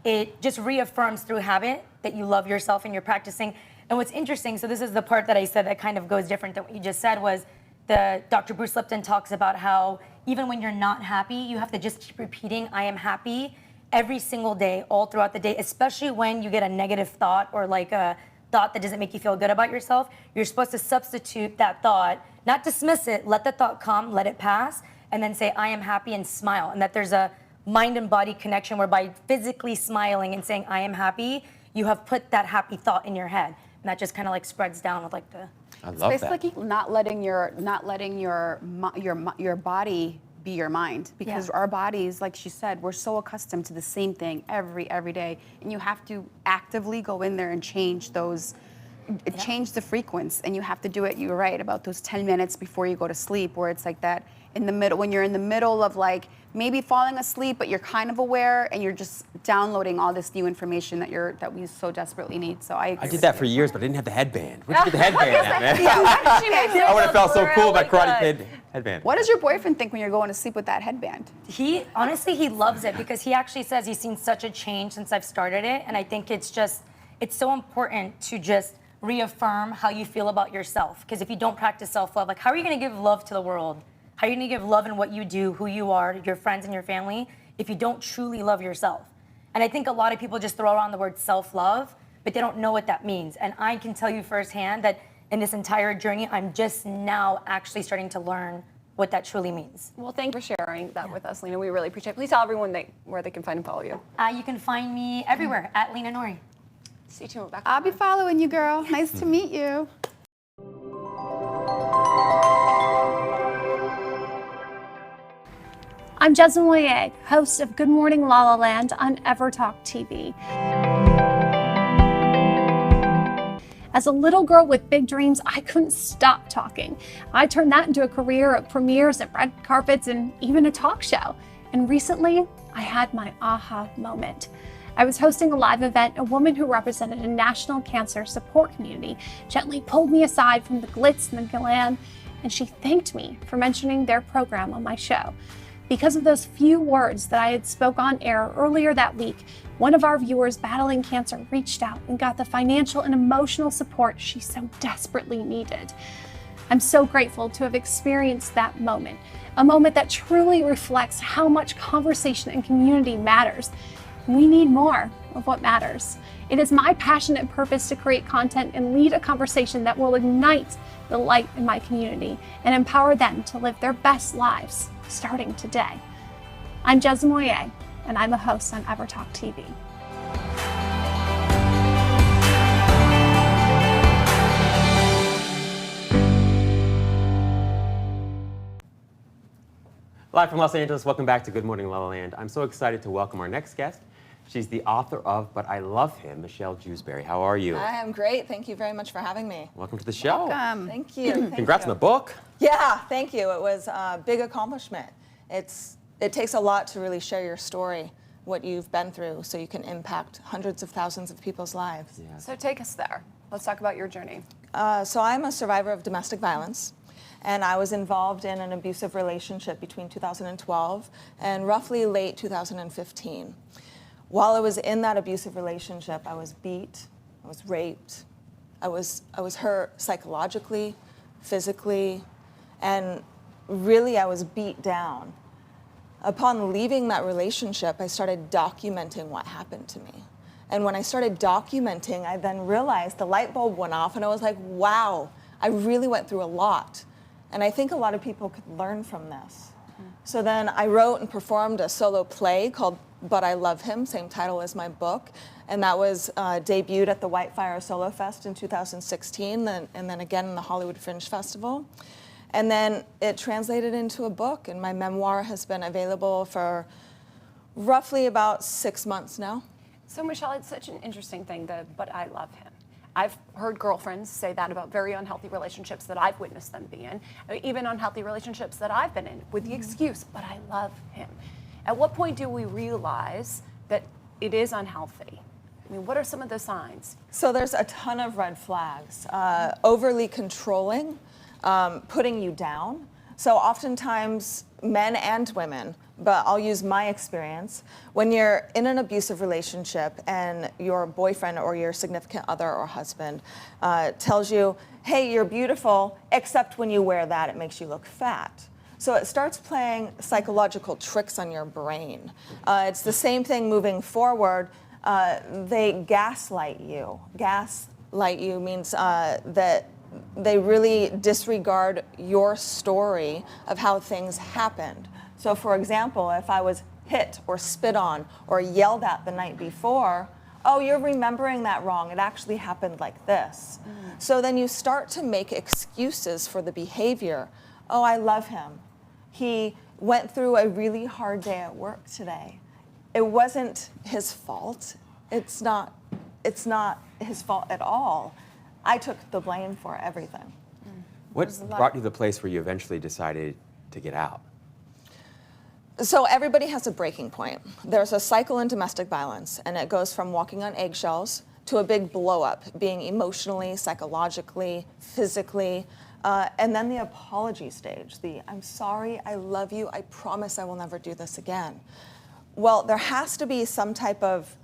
Speaker 14: it just reaffirms through habit that you love yourself and you're practicing. And what's interesting, so this is the part that I said that kind of goes different than what you just said, was the Dr. Bruce Lipton talks about how even when you're not happy, you have to just keep repeating, I am happy, every single day, all throughout the day, especially when you get a negative thought or like a thought that doesn't make you feel good about yourself. You're supposed to substitute that thought, not dismiss it, let the thought come, let it pass, and then say, I am happy, and smile. And that there's a mind and body connection whereby physically smiling and saying, I am happy, you have put that happy thought in your head. And that just kind of like spreads down with like the...
Speaker 1: I love
Speaker 2: that. It's basically not letting your body be your mind, because our bodies, like she said, we're so accustomed to the same thing every day, and you have to actively go in there and change those, change the frequency, and you have to do it. You're right about those 10 minutes before you go to sleep, where it's like that in the middle, when you're in the middle of like maybe falling asleep, but you're kind of aware, and you're just downloading all this new information that we so desperately need. So I
Speaker 1: did that for years, but I didn't have the headband. Where'd you get the headband at, man?
Speaker 2: I
Speaker 1: would have felt so cool with my Karate Kid headband.
Speaker 2: What does your boyfriend think when you're going to sleep with that headband?
Speaker 14: He, honestly, he loves it, because he actually says he's seen such a change since I've started it. And I think it's so important to just reaffirm how you feel about yourself. Because if you don't practice self-love, like how are you going to give love to the world? How are you going to give love in what you do, who you are, your friends and your family, if you don't truly love yourself? And I think a lot of people just throw around the word self-love, but they don't know what that means. And I can tell you firsthand that in this entire journey, I'm just now actually starting to learn what that truly means.
Speaker 3: Well, thank you for sharing that with us, Lena. We really appreciate it. Please tell everyone where they can find and follow you.
Speaker 14: You can find me everywhere at Lena Nori.
Speaker 3: Stay tuned. Back.
Speaker 2: I'll be following you, girl. Nice to meet you.
Speaker 12: I'm GMLA, host of Good Morning La La Land on EverTalk TV. As a little girl with big dreams, I couldn't stop talking. I turned that into a career of premieres and red carpets and even a talk show. And recently, I had my aha moment. I was hosting a live event. A woman who represented a national cancer support community gently pulled me aside from the glitz and the glam, and she thanked me for mentioning their program on my show. Because of those few words that I had spoke on air earlier that week, one of our viewers battling cancer reached out and got the financial and emotional support she so desperately needed. I'm so grateful to have experienced that moment, a moment that truly reflects how much conversation and community matters. We need more of what matters. It is my passion and purpose to create content and lead a conversation that will ignite the light in my community and empower them to live their best lives, starting today. I'm GMLA, and I'm a host on EverTalk TV.
Speaker 1: Live from Los Angeles, welcome back to Good Morning La La Land. I'm so excited to welcome our next guest. She's the author of But I Love Him, Michelle Jewsbury. How are you?
Speaker 16: I am great. Thank you very much for having me.
Speaker 1: Welcome to the show.
Speaker 16: Welcome. Thank you.
Speaker 1: Congrats on the book.
Speaker 16: Yeah, thank you. It was a big accomplishment. It takes a lot to really share your story, what you've been through, so you can impact hundreds of thousands of people's lives.
Speaker 1: Yeah.
Speaker 3: So take us there. Let's talk about your journey.
Speaker 16: So I'm a survivor of domestic violence, and I was involved in an abusive relationship between 2012 and roughly late 2015. While I was in that abusive relationship, I was beat, I was raped, I was hurt psychologically, physically, and really I was beat down. Upon leaving that relationship, I started documenting what happened to me. And when I started documenting, I then realized the light bulb went off, and I was like, wow, I really went through a lot. And I think a lot of people could learn from this. So then I wrote and performed a solo play called But I Love Him, same title as my book. And that was debuted at the Whitefire Solo Fest in 2016, and then again in the Hollywood Fringe Festival. And then it translated into a book, and my memoir has been available for roughly about 6 months now.
Speaker 3: So Michelle, it's such an interesting thing, But I Love Him. I've heard girlfriends say that about very unhealthy relationships that I've witnessed them be in, even unhealthy relationships that I've been in, with the excuse, but I love him. At what point do we realize that it is unhealthy? I mean, what are some of the signs?
Speaker 16: So there's a ton of red flags. Overly controlling, putting you down. So oftentimes men and women but I'll use my experience. When you're in an abusive relationship and your boyfriend or your significant other or husband tells you, hey, you're beautiful, except when you wear that, it makes you look fat. So it starts playing psychological tricks on your brain. It's the same thing moving forward. They gaslight you. Gaslight you means that they really disregard your story of how things happened. So for example, if I was hit or spit on or yelled at the night before, oh, you're remembering that wrong. It actually happened like this. So then you start to make excuses for the behavior. Oh, I love him. He went through a really hard day at work today. It wasn't his fault. It's not his fault at all. I took the blame for everything.
Speaker 1: What brought you to the place where you eventually decided to get out?
Speaker 16: So everybody has a breaking point. There's a cycle in domestic violence, and it goes from walking on eggshells to a big blow up, being emotionally, psychologically, physically, and then the apology stage, the I'm sorry, I love you, I promise I will never do this again. Well, there has to be some type of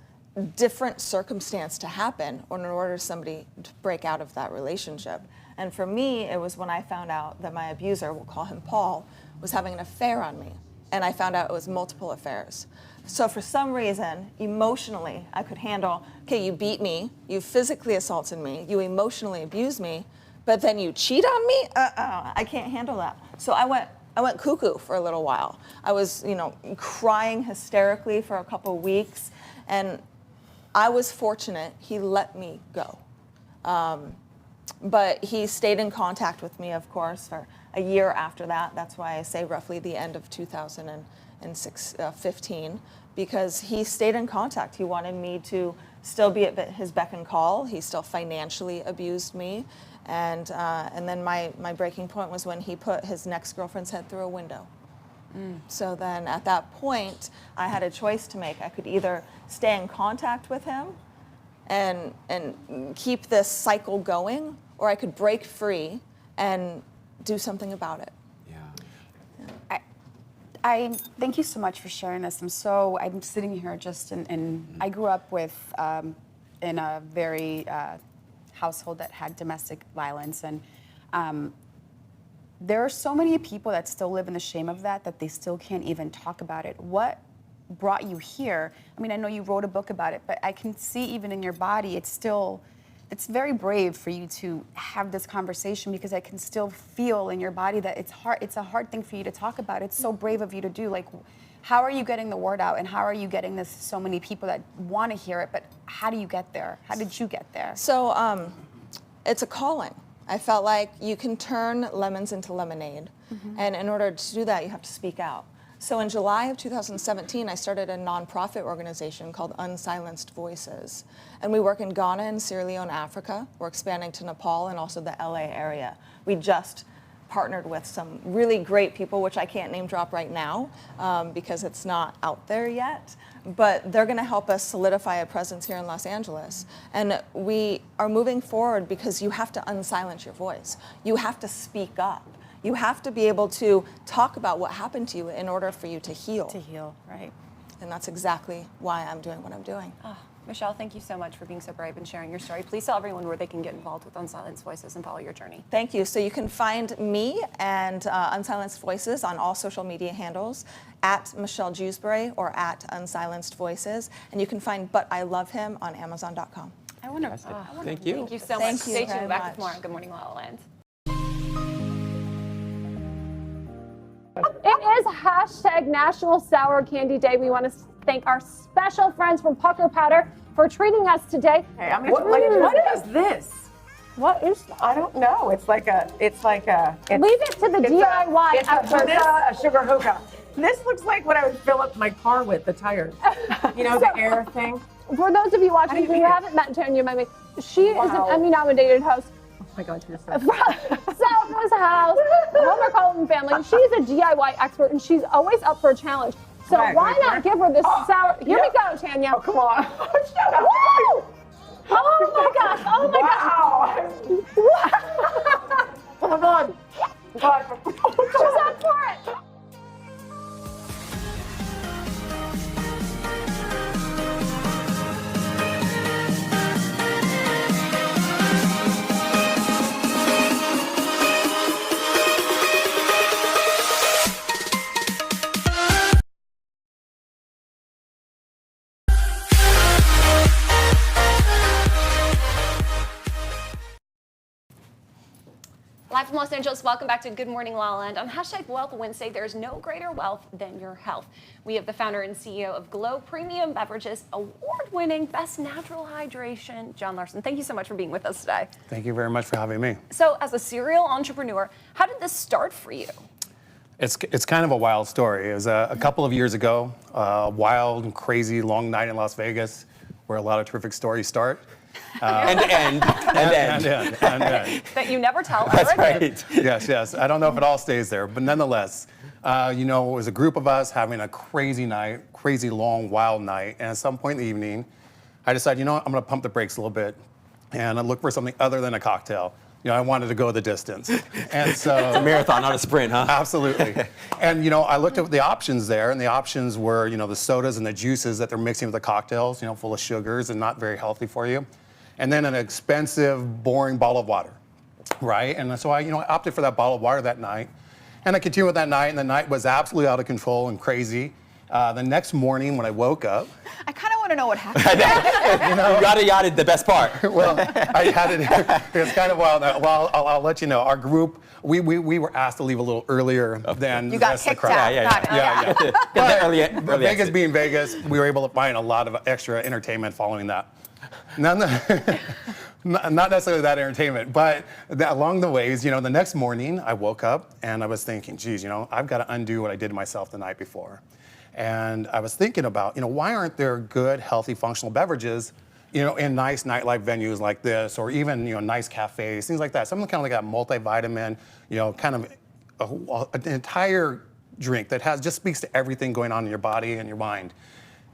Speaker 16: different circumstance to happen in order for somebody to break out of that relationship. And for me, it was when I found out that my abuser, we'll call him Paul, was having an affair on me. And I found out it was multiple affairs. So for some reason, emotionally, I could handle, okay, you beat me, you physically assaulted me, you emotionally abused me, but then you cheat on me? I can't handle that. So I went cuckoo for a little while. I was, crying hysterically for a couple of weeks, and I was fortunate he let me go. But he stayed in contact with me, of course, for a year after that. That's why I say roughly the end of 2015, because he stayed in contact. He wanted me to still be at his beck and call. He still financially abused me. And then my breaking point was when he put his next girlfriend's head through a window. So then at that point, I had a choice to make. I could either stay in contact with him and keep this cycle going, or I could break free and do something about it.
Speaker 2: I thank you so much for sharing this. I'm sitting here just and I grew up with in a very household that had domestic violence, and there are so many people that still live in the shame of that they still can't even talk about it. What brought you here? I mean, I know you wrote a book about it, but I can see even in your body, it's very brave for you to have this conversation, because I can still feel in your body that it's hard. It's a hard thing for you to talk about. It's so brave of you to do. Like, how are you getting the word out, and how are you getting this to so many people that want to hear it, but how do you get there? How did you get there?
Speaker 16: So it's a calling. I felt like you can turn lemons into lemonade. And in order to do that, you have to speak out. So in July of 2017, I started a nonprofit organization called Unsilenced Voices. And we work in Ghana and Sierra Leone, Africa. We're expanding to Nepal and also the LA area. We just partnered with some really great people, which I can't name drop right now because it's not out there yet. But they're going to help us solidify a presence here in Los Angeles. And we are moving forward because you have to unsilence your voice. You have to speak up. You have to be able to talk about what happened to you in order for you to heal.
Speaker 2: To heal, right.
Speaker 16: And that's exactly why I'm doing what I'm doing.
Speaker 3: Oh, Michelle, thank you so much for being so brave and sharing your story. Please tell everyone where they can get involved with Unsilenced Voices and follow your journey.
Speaker 16: Thank you. So you can find me and Unsilenced Voices on all social media handles, at Michelle Jewsbury or at Unsilenced Voices. And you can find But I Love Him on Amazon.com.
Speaker 2: I wonder.
Speaker 1: Thank you.
Speaker 3: Thank you so
Speaker 16: Thank
Speaker 3: much.
Speaker 16: you
Speaker 3: Stay
Speaker 16: very
Speaker 3: tuned. Back
Speaker 16: much.
Speaker 3: with more on Good Morning La La Land.
Speaker 12: It is hashtag National Sour Candy Day. We want to thank our special friends from Pucker Powder for treating us today.
Speaker 17: Hey, what is this?
Speaker 12: What is that?
Speaker 17: I don't know. It's like a.
Speaker 12: Leave it to the DIY experts.
Speaker 17: A sugar hookah. This looks like what I would fill up my car with, the tires. You know, the air thing.
Speaker 12: For those of you watching who haven't met Tanya Mimi, she is an Emmy-nominated host.
Speaker 17: Oh my God, you're so
Speaker 12: Selma's House, Homer Colton Family. She's a DIY expert, and she's always up for a challenge. So why not give her this sour? Here we go, Tanya.
Speaker 17: Oh, come on. Shut up.
Speaker 12: Woo! Oh my gosh! Oh my
Speaker 17: gosh! Come on.
Speaker 12: She's up for it.
Speaker 3: Live from Los Angeles, welcome back to Good Morning La La Land. On #Wealth Wednesday, there's no greater wealth than your health. We have the founder and CEO of Glow Premium Beverages, award-winning Best Natural Hydration, John Larson. Thank you so much for being with us today.
Speaker 18: Thank you very much for having me.
Speaker 3: So as a serial entrepreneur, how did this start for you?
Speaker 18: It's kind of a wild story. It was a couple of years ago, a wild and crazy long night in Las Vegas, where a lot of terrific stories start.
Speaker 1: And end.
Speaker 3: That you never tell
Speaker 18: That's
Speaker 3: ever again.
Speaker 18: right. Yes. I don't know if it all stays there, but nonetheless, it was a group of us having a crazy night, crazy long, wild night. And at some point in the evening, I decided, I'm going to pump the brakes a little bit and look for something other than a cocktail. I wanted to go the distance. And so
Speaker 1: it's a marathon, not a sprint, huh?
Speaker 18: Absolutely. And I looked at the options there, and the options were, the sodas and the juices that they're mixing with the cocktails, full of sugars and not very healthy for you. And then an expensive, boring bottle of water, right? And so I opted for that bottle of water that night. And I continued with that night, and the night was absolutely out of control and crazy. The next morning when I woke up,
Speaker 2: I kind of want to know what happened.
Speaker 1: You yada the best part.
Speaker 18: Well, I had it. It's kind of wild. Well, I'll let you know. Our group, we were asked to leave a little earlier than
Speaker 2: You
Speaker 18: the
Speaker 2: got
Speaker 18: rest of the
Speaker 2: kicked
Speaker 18: crowd.
Speaker 2: out.
Speaker 18: Yeah.
Speaker 1: But early
Speaker 18: Vegas
Speaker 1: exit.
Speaker 18: being Vegas, we were able to find a lot of extra entertainment following that. Not necessarily that entertainment, but along the ways, the next morning I woke up and I was thinking, geez, I've got to undo what I did to myself the night before. And I was thinking about, why aren't there good, healthy, functional beverages, in nice nightlife venues like this, or even, nice cafes, things like that. Something kind of like that multivitamin, kind of an entire drink that just speaks to everything going on in your body and your mind.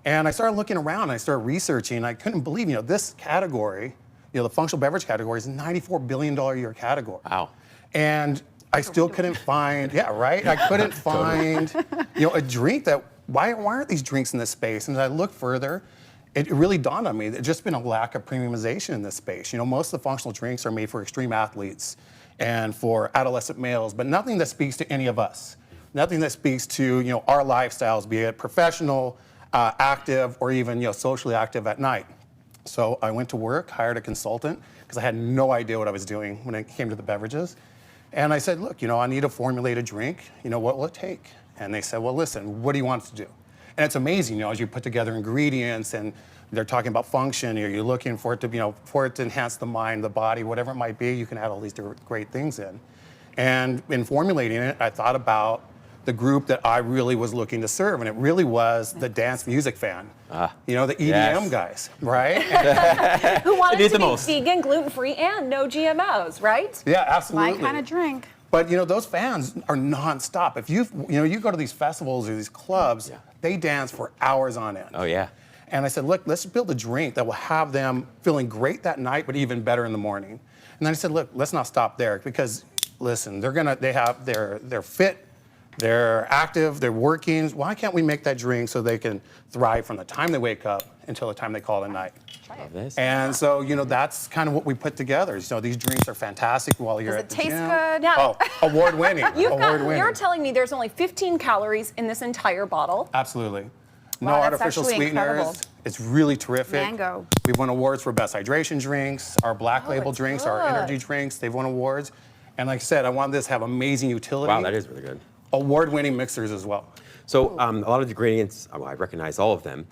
Speaker 18: And I started looking around and I started researching, and I couldn't believe, this category, the functional beverage category is a $94 billion a year category.
Speaker 1: Wow.
Speaker 18: And I still couldn't find, I couldn't find, a drink that, why aren't these drinks in this space? And as I looked further, it really dawned on me that there's just been a lack of premiumization in this space. Most of the functional drinks are made for extreme athletes and for adolescent males, but nothing that speaks to any of us. Nothing that speaks to, our lifestyles, be it professional, active, or even, socially active at night. So I went to work, hired a consultant, because I had no idea what I was doing when it came to the beverages. And I said, look, I need to formulate a drink. What will it take? And they said, well, listen, what do you want us to do? And it's amazing, as you put together ingredients and they're talking about function, or you're looking for it to, for it to enhance the mind, the body, whatever it might be, you can add all these great things in. And in formulating it, I thought about the group that I really was looking to serve, and it really was the dance music fan. The EDM guys, right?
Speaker 3: Who wanted to be
Speaker 1: most.
Speaker 3: vegan, gluten-free, and no GMOs, right?
Speaker 18: Yeah, absolutely.
Speaker 2: My kind of drink.
Speaker 18: But those fans are nonstop. If you go to these festivals or these clubs, they dance for hours on end.
Speaker 1: Oh yeah.
Speaker 18: And I said, look, let's build a drink that will have them feeling great that night, but even better in the morning. And then I said, look, let's not stop there, because listen, they're fit, they're active, they're working. Why can't we make that drink so they can thrive from the time they wake up until the time they call it a night? And so, that's kind of what we put together. These drinks are fantastic while you're at the gym.
Speaker 2: Does it taste good?
Speaker 3: Now,
Speaker 18: Oh, award-winning.
Speaker 3: You're telling me there's only 15 calories in this entire bottle.
Speaker 18: Absolutely. No
Speaker 2: Wow, that's
Speaker 18: artificial
Speaker 2: actually
Speaker 18: sweeteners.
Speaker 2: incredible.
Speaker 18: It's really terrific.
Speaker 2: Mango.
Speaker 18: We've won awards for best hydration drinks, our black label
Speaker 3: it's
Speaker 18: drinks,
Speaker 3: good.
Speaker 18: our energy drinks. They've won awards. And like I said, I want this to have amazing utility.
Speaker 1: Wow, that is really good.
Speaker 18: Award-winning mixers as well.
Speaker 1: So a lot of the ingredients, I recognize all of them.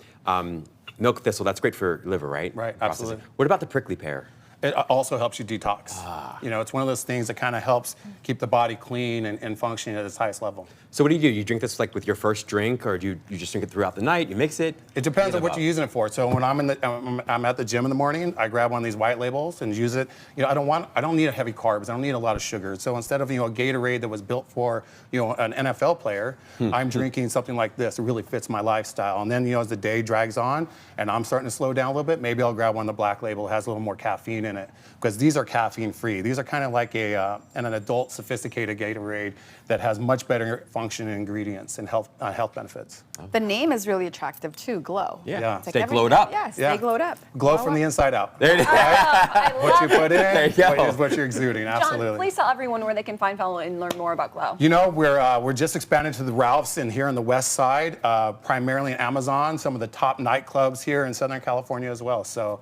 Speaker 1: Milk thistle, that's great for liver, right?
Speaker 18: Right,
Speaker 1: Processing.
Speaker 18: absolutely.
Speaker 1: What about the prickly pear?
Speaker 18: It also helps you detox. It's one of those things that kind of helps keep the body clean and functioning at its highest level.
Speaker 1: So what do? You drink this like with your first drink, or do you just drink it throughout the night? You mix it?
Speaker 18: It depends on what you're using it for. So when I'm at the gym in the morning, I grab one of these white labels and use it. I don't need a heavy carbs. I don't need a lot of sugar. So instead of a Gatorade that was built for an NFL player, I'm drinking something like this. It really fits my lifestyle. And then as the day drags on and I'm starting to slow down a little bit, maybe I'll grab one of the black label. It has a little more caffeine in it, because these are caffeine free. These are kind of like an adult sophisticated Gatorade that has much better functioning ingredients and health benefits.
Speaker 2: The name is really attractive too, Glow.
Speaker 18: Yeah.
Speaker 2: It's like
Speaker 1: Stay glowed up.
Speaker 2: Yeah, stay glowed up.
Speaker 18: Glow from the inside out.
Speaker 1: There it is.
Speaker 18: What you put in
Speaker 1: go.
Speaker 18: is what you're exuding. Absolutely.
Speaker 3: John, please tell everyone where they can find, follow, and learn more about Glow.
Speaker 18: We're just expanding to the Ralphs in here on the west side, primarily in Amazon, some of the top nightclubs here in Southern California as well. So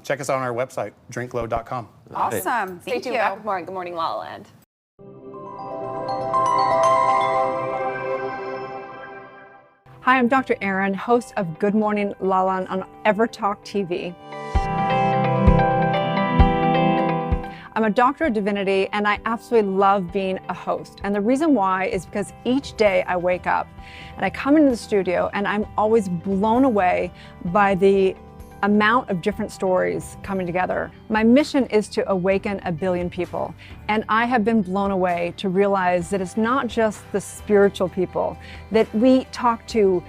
Speaker 18: check us out on our website, drinkglow.com.
Speaker 2: Awesome.
Speaker 3: Stay
Speaker 2: Thank
Speaker 3: tuned.
Speaker 2: you.
Speaker 3: Back with more on Good Morning La La Land.
Speaker 19: Hi, I'm Dr. Erin, host of Good Morning LaLa on EverTalk TV. I'm a doctor of divinity and I absolutely love being a host. And the reason why is because each day I wake up and I come into the studio and I'm always blown away by the amount of different stories coming together. My mission is to awaken 1 billion people. And I have been blown away to realize that it's not just the spiritual people, that we talk to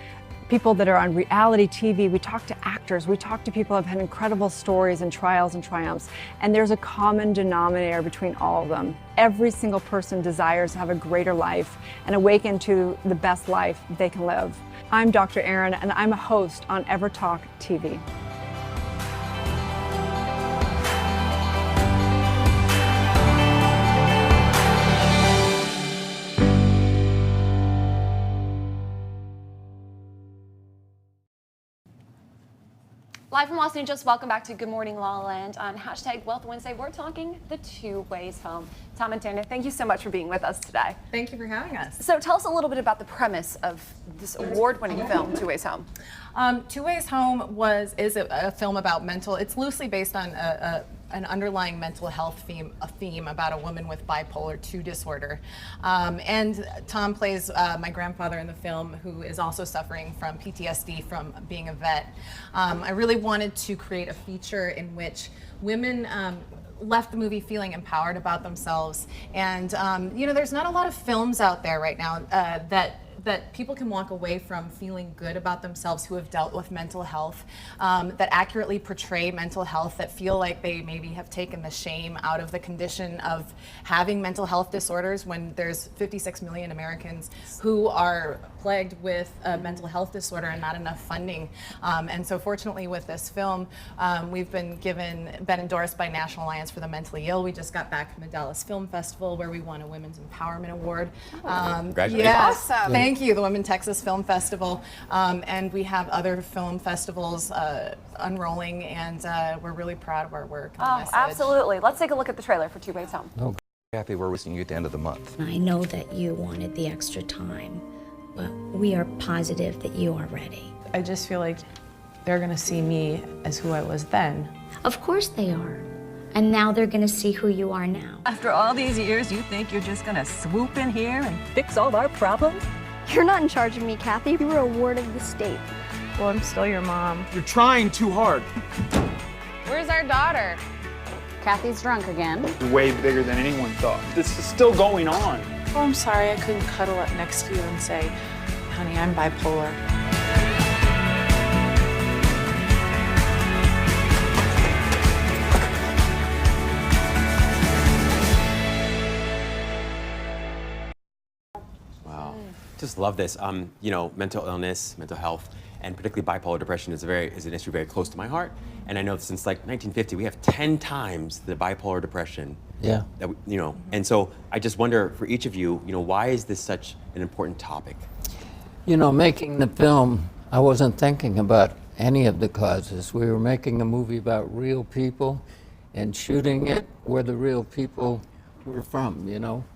Speaker 19: people that are on reality TV, we talk to actors, we talk to people who have had incredible stories and trials and triumphs, and there's a common denominator between all of them. Every single person desires to have a greater life and awaken to the best life they can live. I'm Dr. Erin, and I'm a host on EverTalk TV.
Speaker 3: Live from Los Angeles, welcome back to Good Morning La La Land on #Wealth Wednesday. We're talking the two ways home. Tom and Tanya, thank you so much for being with us today.
Speaker 20: Thank you for having us.
Speaker 3: So tell us a little bit about the premise of this award-winning film, Two Ways Home.
Speaker 20: Two Ways Home is a film about it's loosely based on an underlying mental health theme about a woman with bipolar II disorder. And Tom plays my grandfather in the film, who is also suffering from PTSD from being a vet. I really wanted to create a feature in which women left the movie feeling empowered about themselves. And there's not a lot of films out there right now that people can walk away from feeling good about themselves who have dealt with mental health, that accurately portray mental health, that feel like they maybe have taken the shame out of the condition of having mental health disorders when there's 56 million Americans who are plagued with a mental health disorder and not enough funding. And so fortunately with this film, we've been endorsed by National Alliance for the Mentally Ill. We just got back from the Dallas Film Festival where we won a Women's Empowerment Award.
Speaker 1: Congratulations.
Speaker 20: Yes,
Speaker 2: Awesome.
Speaker 20: Thank you, the Women Texas Film Festival. And we have other film festivals unrolling, and we're really proud of our work.
Speaker 3: Oh, absolutely. Let's take a look at the trailer for Two Ways Home.
Speaker 21: Oh, Kathy, we're releasing you at the end of the month.
Speaker 22: I know that you wanted the extra time, but we are positive that you are ready.
Speaker 23: I just feel like they're gonna see me as who I was then.
Speaker 22: Of course they are. And now they're gonna see who you are now.
Speaker 24: After all these years, you think you're just gonna swoop in here and fix all our problems?
Speaker 10: You're not in charge of me, Kathy. You were a ward of the state.
Speaker 23: Well, I'm still your mom.
Speaker 25: You're trying too hard.
Speaker 26: Where's our daughter? Kathy's drunk again.
Speaker 25: You're way bigger than anyone thought. This is still going on.
Speaker 23: Oh, I'm sorry I couldn't cuddle up next to you and say, honey, I'm bipolar.
Speaker 1: Just love this. Mental illness, mental health, and particularly bipolar depression is an issue very close to my heart. And I know since like 1950, we have 10 times the bipolar depression.
Speaker 27: Yeah.
Speaker 1: That and so I just wonder for each of you, why is this such an important topic?
Speaker 27: Making the film, I wasn't thinking about any of the causes. We were making a movie about real people and shooting it where the real people were from,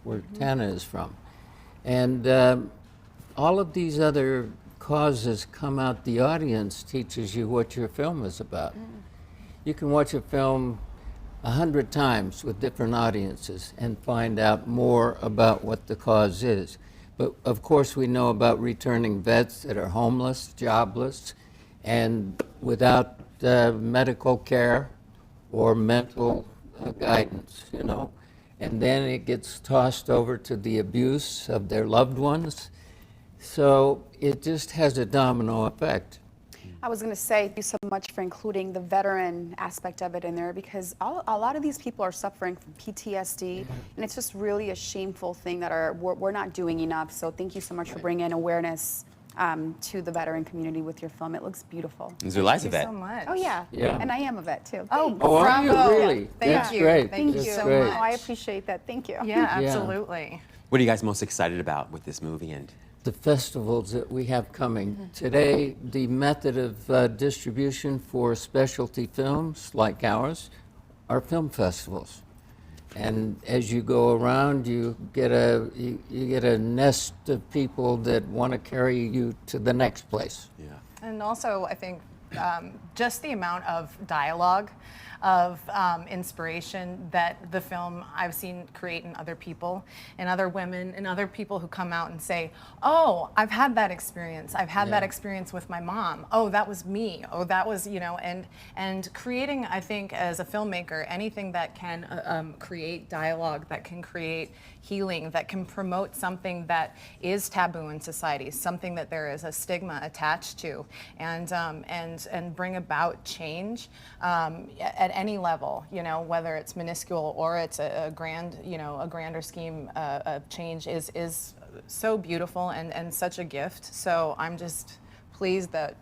Speaker 27: where Tana is from. And all of these other causes come out, the audience teaches you what your film is about. You can watch a film 100 times with different audiences and find out more about what the cause is. But of course we know about returning vets that are homeless, jobless, and without medical care or mental guidance, And then it gets tossed over to the abuse of their loved ones. So it just has a domino effect.
Speaker 2: I was going to say thank you so much for including the veteran aspect of it in there, because a lot of these people are suffering from PTSD, and it's just really a shameful thing that we're not doing enough. So thank you so much for bringing awareness to the veteran community with your film. It looks beautiful.
Speaker 1: Is your Liza vet?
Speaker 2: Thank you so much. Oh yeah. And I am a vet too.
Speaker 20: Oh,
Speaker 2: Thanks.
Speaker 27: are you really?
Speaker 2: Thank you.
Speaker 27: Great.
Speaker 2: Thank
Speaker 27: That's
Speaker 2: you so
Speaker 27: great.
Speaker 2: much. Oh, I appreciate that. Thank you.
Speaker 20: Yeah, absolutely.
Speaker 1: What are you guys most excited about with this movie? And
Speaker 27: the festivals that we have coming. Today, the method of distribution for specialty films like ours are film festivals. And as you go around, you get a nest of people that want to carry you to the next place.
Speaker 1: Yeah.
Speaker 20: And also, I think just the amount of dialogue, of inspiration that the film I've seen create in other people, and other women, and other people who come out and say, oh, I've had that experience. I've had that experience with my mom. Oh, that was me. Oh, that was, you know, and creating, I think, as a filmmaker, anything that can create dialogue, that can create healing, that can promote something that is taboo in society, something that there is a stigma attached to, and bring about change at any level, you know, whether it's minuscule or it's a grand, you know, a grander scheme of change is so beautiful and such a gift. So I'm just pleased that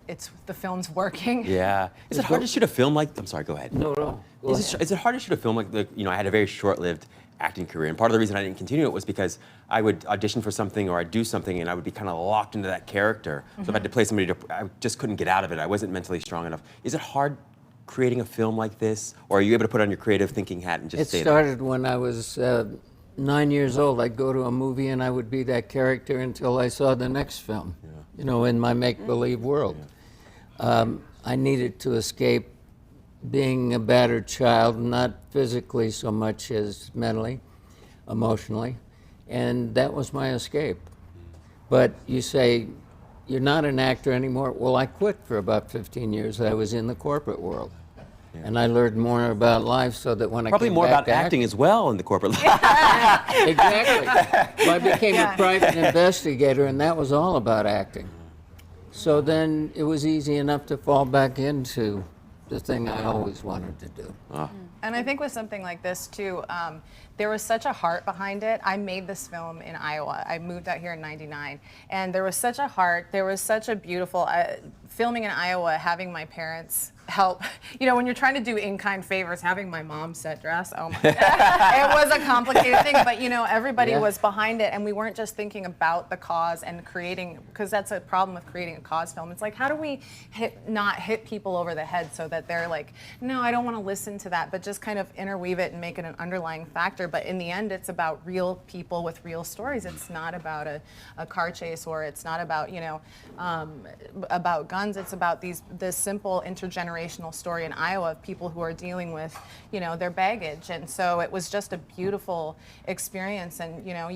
Speaker 20: the film's working.
Speaker 1: Yeah. Is it hard to shoot a film like? I'm sorry. Go ahead.
Speaker 27: No.
Speaker 1: Is it hard to shoot a film like you know? I had a very short-lived acting career, and part of the reason I didn't continue it was because I would audition for something or I'd do something and I would be kind of locked into that character. So if I had to play somebody, I just couldn't get out of it. I wasn't mentally strong enough. Is it hard creating a film like this, or are you able to put on your creative thinking hat and just stay there?
Speaker 27: It started when I was 9 years old. I'd go to a movie and I would be that character until I saw the next film, you know, in my make-believe world. I needed to escape being a battered child, not physically so much as mentally, emotionally, and that was my escape. But you say, you're not an actor anymore. Well, I quit for about 15 years. I was in the corporate world. And I learned more about life so that when
Speaker 1: Probably
Speaker 27: I came
Speaker 1: more
Speaker 27: back
Speaker 1: about
Speaker 27: to
Speaker 1: acting as well in the corporate life.
Speaker 27: Exactly. Well, I became a private investigator, and that was all about acting. So then it was easy enough to fall back into the thing I always wanted to do.
Speaker 20: And I think with something like this too, there was such a heart behind it. I made this film in Iowa. I moved out here in '99, and there was such a heart. There was such a beautiful filming in Iowa. Having my parents help, you know, when you're trying to do in-kind favors, having my mom set dress. Oh my God, it was a complicated thing. But you know, everybody was behind it, and we weren't just thinking about the cause and creating, because that's a problem with creating a cause film. It's like, how do we not hit people over the head so that they're like, no, I don't want to listen to that, but just kind of interweave it and make it an underlying factor. But in the end, it's about real people with real stories. It's not about a car chase, or it's not about, you know, about guns. It's about this simple intergenerational story in Iowa of people who are dealing with, you know, their baggage. And so it was just a beautiful experience. And, you know,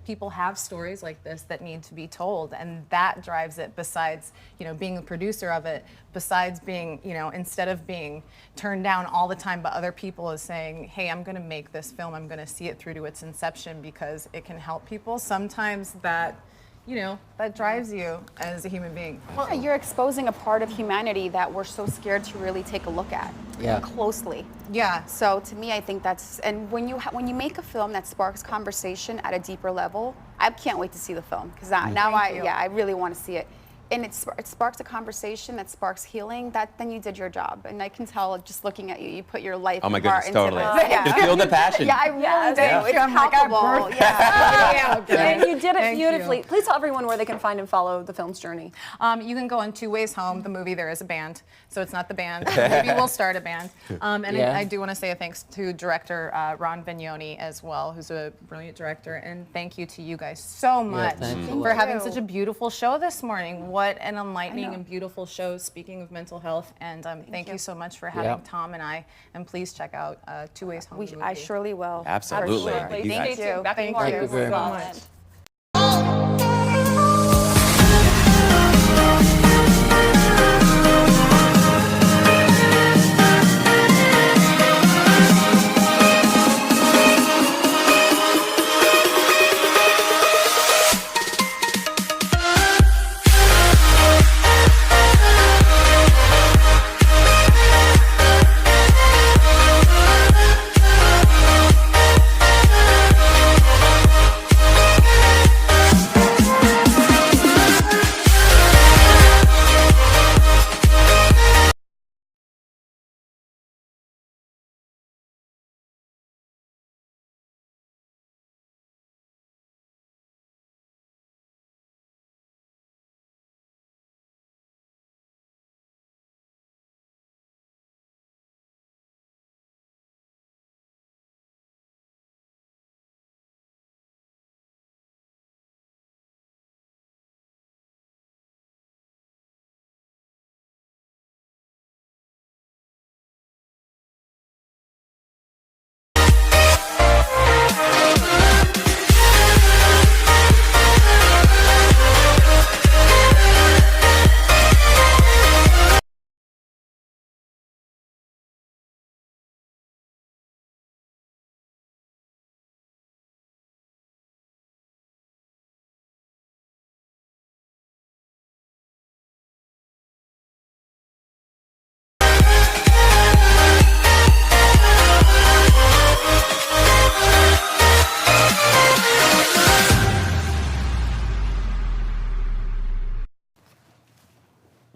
Speaker 20: people have stories like this that need to be told, and that drives it, besides, you know, being the producer of it, besides being, you know, instead of being turned down all the time by other people, is saying, hey, I'm going to make this film, I'm going to see it through to its inception because it can help people. Sometimes that, you know, that drives you as a human being.
Speaker 2: Well, you're exposing a part of humanity that we're so scared to really take a look at closely.
Speaker 20: Yeah.
Speaker 2: So to me, I think that's, and when you make a film that sparks conversation at a deeper level, I can't wait to see the film, because I really want to see it. And it sparks a conversation that sparks healing. Then you did your job, and I can tell just looking at you. You put your life.
Speaker 1: Oh my
Speaker 2: heart
Speaker 1: goodness, totally.
Speaker 2: into this.
Speaker 1: You feel the passion.
Speaker 2: Yeah, I really do.
Speaker 20: Yeah.
Speaker 2: It's palpable.
Speaker 3: And you did it
Speaker 20: Thank
Speaker 3: beautifully.
Speaker 20: you.
Speaker 3: Please tell everyone where they can find and follow the film's journey.
Speaker 20: You can go on Two Ways Home, the movie. There is a band, so it's not the band. Maybe we'll start a band. I do want to say a thanks to director Ron Vignoni as well, who's a brilliant director. And thank you to you guys so much for having such a beautiful show this morning. What an enlightening and beautiful show, speaking of mental health. And thank you so much for having Tom and I. And please check out Two Ways Home.
Speaker 2: I surely will.
Speaker 1: Absolutely.
Speaker 2: Thank you.
Speaker 3: Thank
Speaker 27: you very much.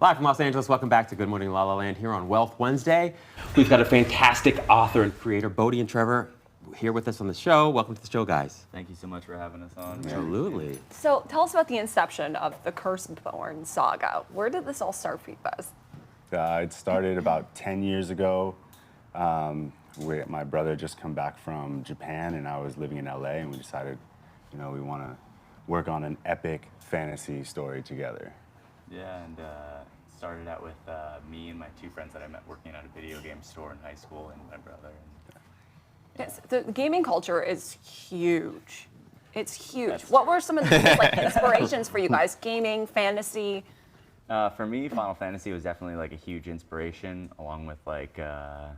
Speaker 1: Live from Los Angeles, welcome back to Good Morning La La Land here on Wealth Wednesday. We've got a fantastic author and creator, Bodhi and Trevor, here with us on the show. Welcome to the show, guys.
Speaker 4: Thank you so much for having us on.
Speaker 1: Absolutely.
Speaker 3: So tell us about the inception of the Curseborn saga. Where did this all start for you guys?
Speaker 5: It started about 10 years ago. My brother just come back from Japan, and I was living in LA, and we decided, we want to work on an epic fantasy story together.
Speaker 4: Yeah, and started out with me and my two friends that I met working at a video game store in high school, and my brother.
Speaker 3: Yes, the gaming culture is huge. It's huge. What were some of the biggest inspirations for you guys? Gaming, fantasy?
Speaker 4: For me, Final Fantasy was definitely a huge inspiration, along with I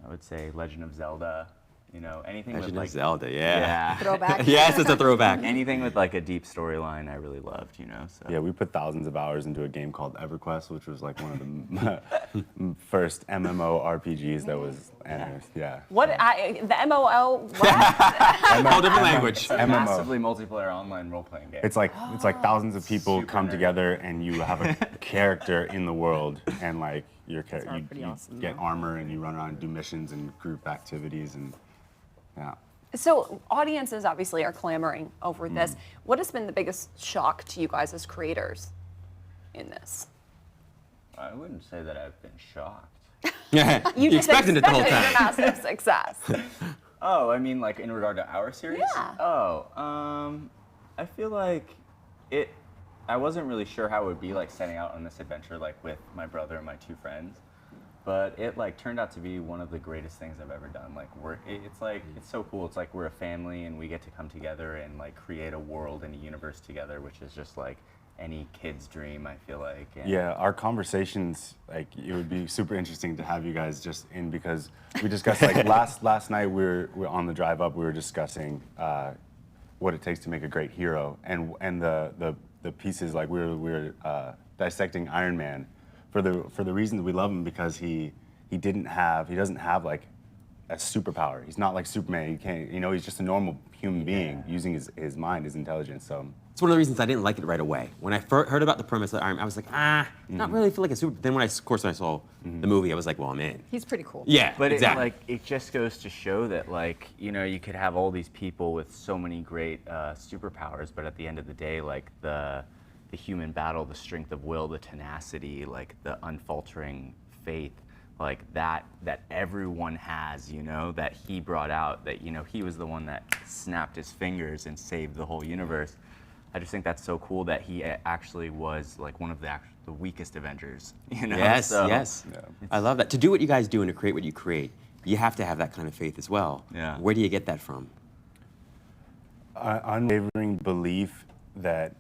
Speaker 4: would say Legend of Zelda. Anything
Speaker 1: Legend
Speaker 4: with
Speaker 1: of Zelda, yeah.
Speaker 3: Throwback.
Speaker 1: Yes, it's a throwback.
Speaker 4: Anything with a deep storyline, I really loved. So.
Speaker 5: Yeah, we put thousands of hours into a game called EverQuest, which was one of the first MMORPGs that was entered. Yeah.
Speaker 3: The MOO? What?
Speaker 1: Whole different language.
Speaker 4: MMO. Massively multiplayer online role-playing game.
Speaker 5: It's thousands of people come together, and you have a character in the world, and your character, you
Speaker 3: awesome,
Speaker 5: get armor, and you run around and do missions and group activities, and yeah.
Speaker 3: So audiences obviously are clamoring over this. What has been the biggest shock to you guys as creators in this?
Speaker 4: I wouldn't say that I've been shocked.
Speaker 3: You just
Speaker 1: expected it the whole time.
Speaker 3: Massive success.
Speaker 4: Oh, I mean, in regard to our series?
Speaker 3: Yeah.
Speaker 4: Oh, I feel like I wasn't really sure how it would be setting out on this adventure with my brother and my two friends. But it turned out to be one of the greatest things I've ever done. It's so cool. It's we're a family, and we get to come together and create a world and a universe together, which is just any kid's dream, I feel like. And
Speaker 5: yeah, our conversations, it would be super interesting to have you guys just in, because we discussed last night we're on the drive up, we were discussing what it takes to make a great hero, and the pieces we were dissecting Iron Man. For the reasons we love him, because he doesn't have a superpower. He's not like Superman. He can't, he's just a normal human being using his mind, his intelligence. So
Speaker 1: it's one of the reasons I didn't like it right away. When I heard about the premise of Iron Man, I was like, not really feel like a super. Then when I saw the movie, I was like, well, I'm in.
Speaker 19: He's pretty cool.
Speaker 1: Yeah,
Speaker 4: but
Speaker 1: exactly.
Speaker 4: It just goes to show that you could have all these people with so many great superpowers, but at the end of the day, the human battle, the strength of will, the tenacity, the unfaltering faith, that everyone has, that he brought out, that, he was the one that snapped his fingers and saved the whole universe. I just think that's so cool that he actually was one of the weakest Avengers,
Speaker 1: Yes, yes. Yeah. I love that. To do what you guys do and to create what you create, you have to have that kind of faith as well.
Speaker 4: Yeah.
Speaker 1: Where do you get that from?
Speaker 5: Unwavering belief that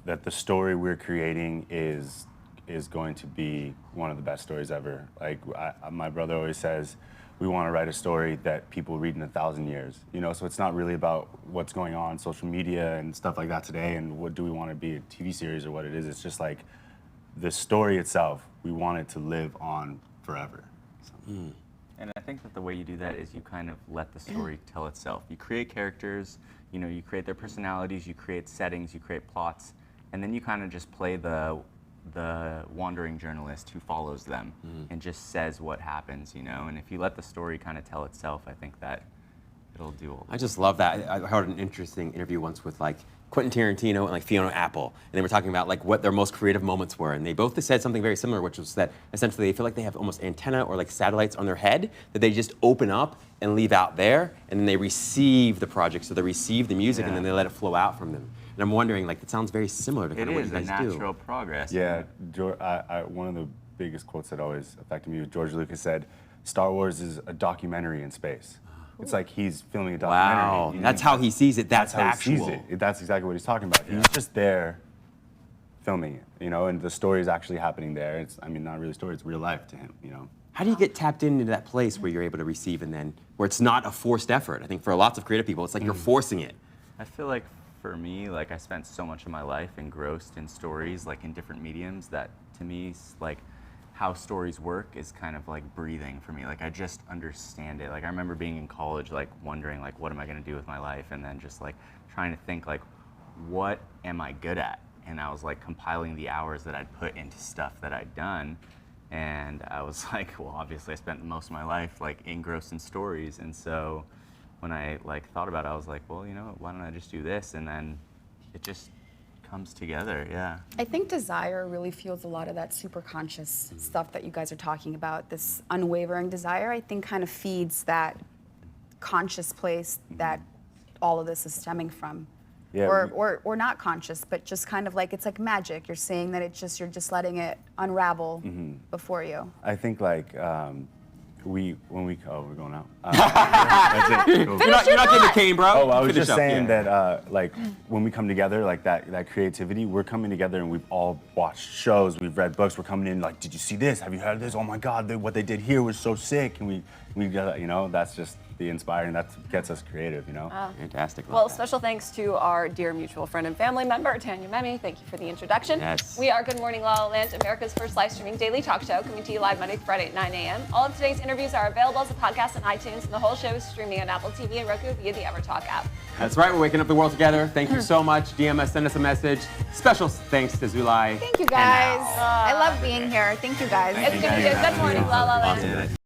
Speaker 5: the story we're creating is going to be one of the best stories ever. My brother always says, we want to write a story that people read in 1,000 years. So it's not really about what's going on social media and stuff like that today, and what do we want to be, a TV series or what it is. It's just the story itself. We want it to live on forever. So.
Speaker 4: And I think that the way you do that is you kind of let the story tell itself. You create characters, you create their personalities, you create settings, you create plots. And then you kind of just play the wandering journalist who follows them and just says what happens, And if you let the story kind of tell itself, I think that it'll do all.
Speaker 1: I just love that. I heard an interesting interview once with Quentin Tarantino and Fiona Apple, and they were talking about what their most creative moments were, and they both said something very similar, which was that essentially they feel like they have almost antenna or satellites on their head that they just open up and leave out there, and then they receive the project, so they receive the music, and then they let it flow out from them. And I'm wondering, it sounds very similar to kind of what you guys do.
Speaker 4: It is a natural progress.
Speaker 5: Yeah, one of the biggest quotes that always affected me was George Lucas said, "Star Wars is a documentary in space." It's like he's filming a documentary.
Speaker 1: Wow, that's how he sees it. That's
Speaker 5: how
Speaker 1: actual.
Speaker 5: he sees it. That's exactly what he's talking about. Yeah. He's just there filming it, and the story is actually happening there. It's, not really a story, it's real life to him,
Speaker 1: How do you get tapped into that place where you're able to receive and then, where it's not a forced effort? I think for lots of creative people, it's you're forcing it.
Speaker 4: I feel like for me, I spent so much of my life engrossed in stories, in different mediums, that to me, how stories work is kind of breathing for me. I just understand it. I remember being in college, wondering, what am I gonna do with my life? And then just trying to think, what am I good at? and I was like compiling the hours that I'd put into stuff that I'd done. And I was like, well, obviously I spent most of my life like engrossed in stories. And so when I like thought about it, I was like, well, you know what, why don't I just do this? And then it just comes together, yeah.
Speaker 2: I think desire really fuels a lot of that super conscious stuff that you guys are talking about. This unwavering desire, I think, kind of feeds that conscious place that all of this is stemming from.
Speaker 5: Yeah,
Speaker 2: or not conscious, but just kind of like, it's like magic. You're saying that you're just letting it unravel before you.
Speaker 5: I think like we're going out. That's it. Cool.
Speaker 1: You're not getting the cane, bro.
Speaker 5: Oh, I was
Speaker 1: Finish
Speaker 5: just
Speaker 1: up,
Speaker 5: saying
Speaker 1: yeah.
Speaker 5: that like when we come together, like that creativity, we're coming together and we've all watched shows, we've read books, we're coming in like, did you see this? Have you heard this? Oh my God, what they did here was so sick. And we got, you know, that's just the inspiring, that gets us creative, you know?
Speaker 1: Fantastic.
Speaker 3: Well, special thanks to our dear mutual friend and family member, Tanya Memi. Thank you for the introduction.
Speaker 1: Yes.
Speaker 3: We are Good Morning La La Land, America's first live streaming daily talk show, coming to you live Monday through Friday at 9 a.m. All of today's interviews are available as a podcast on iTunes, and the whole show is streaming on Apple TV and Roku via the EverTalk app.
Speaker 1: That's right, we're waking up the world together. Thank you so much. DMS, send us a message. Special thanks to Zulai.
Speaker 2: Thank you guys. I love being here. Thank you guys.
Speaker 3: It's going to be a good morning, La La Land.
Speaker 1: Awesome.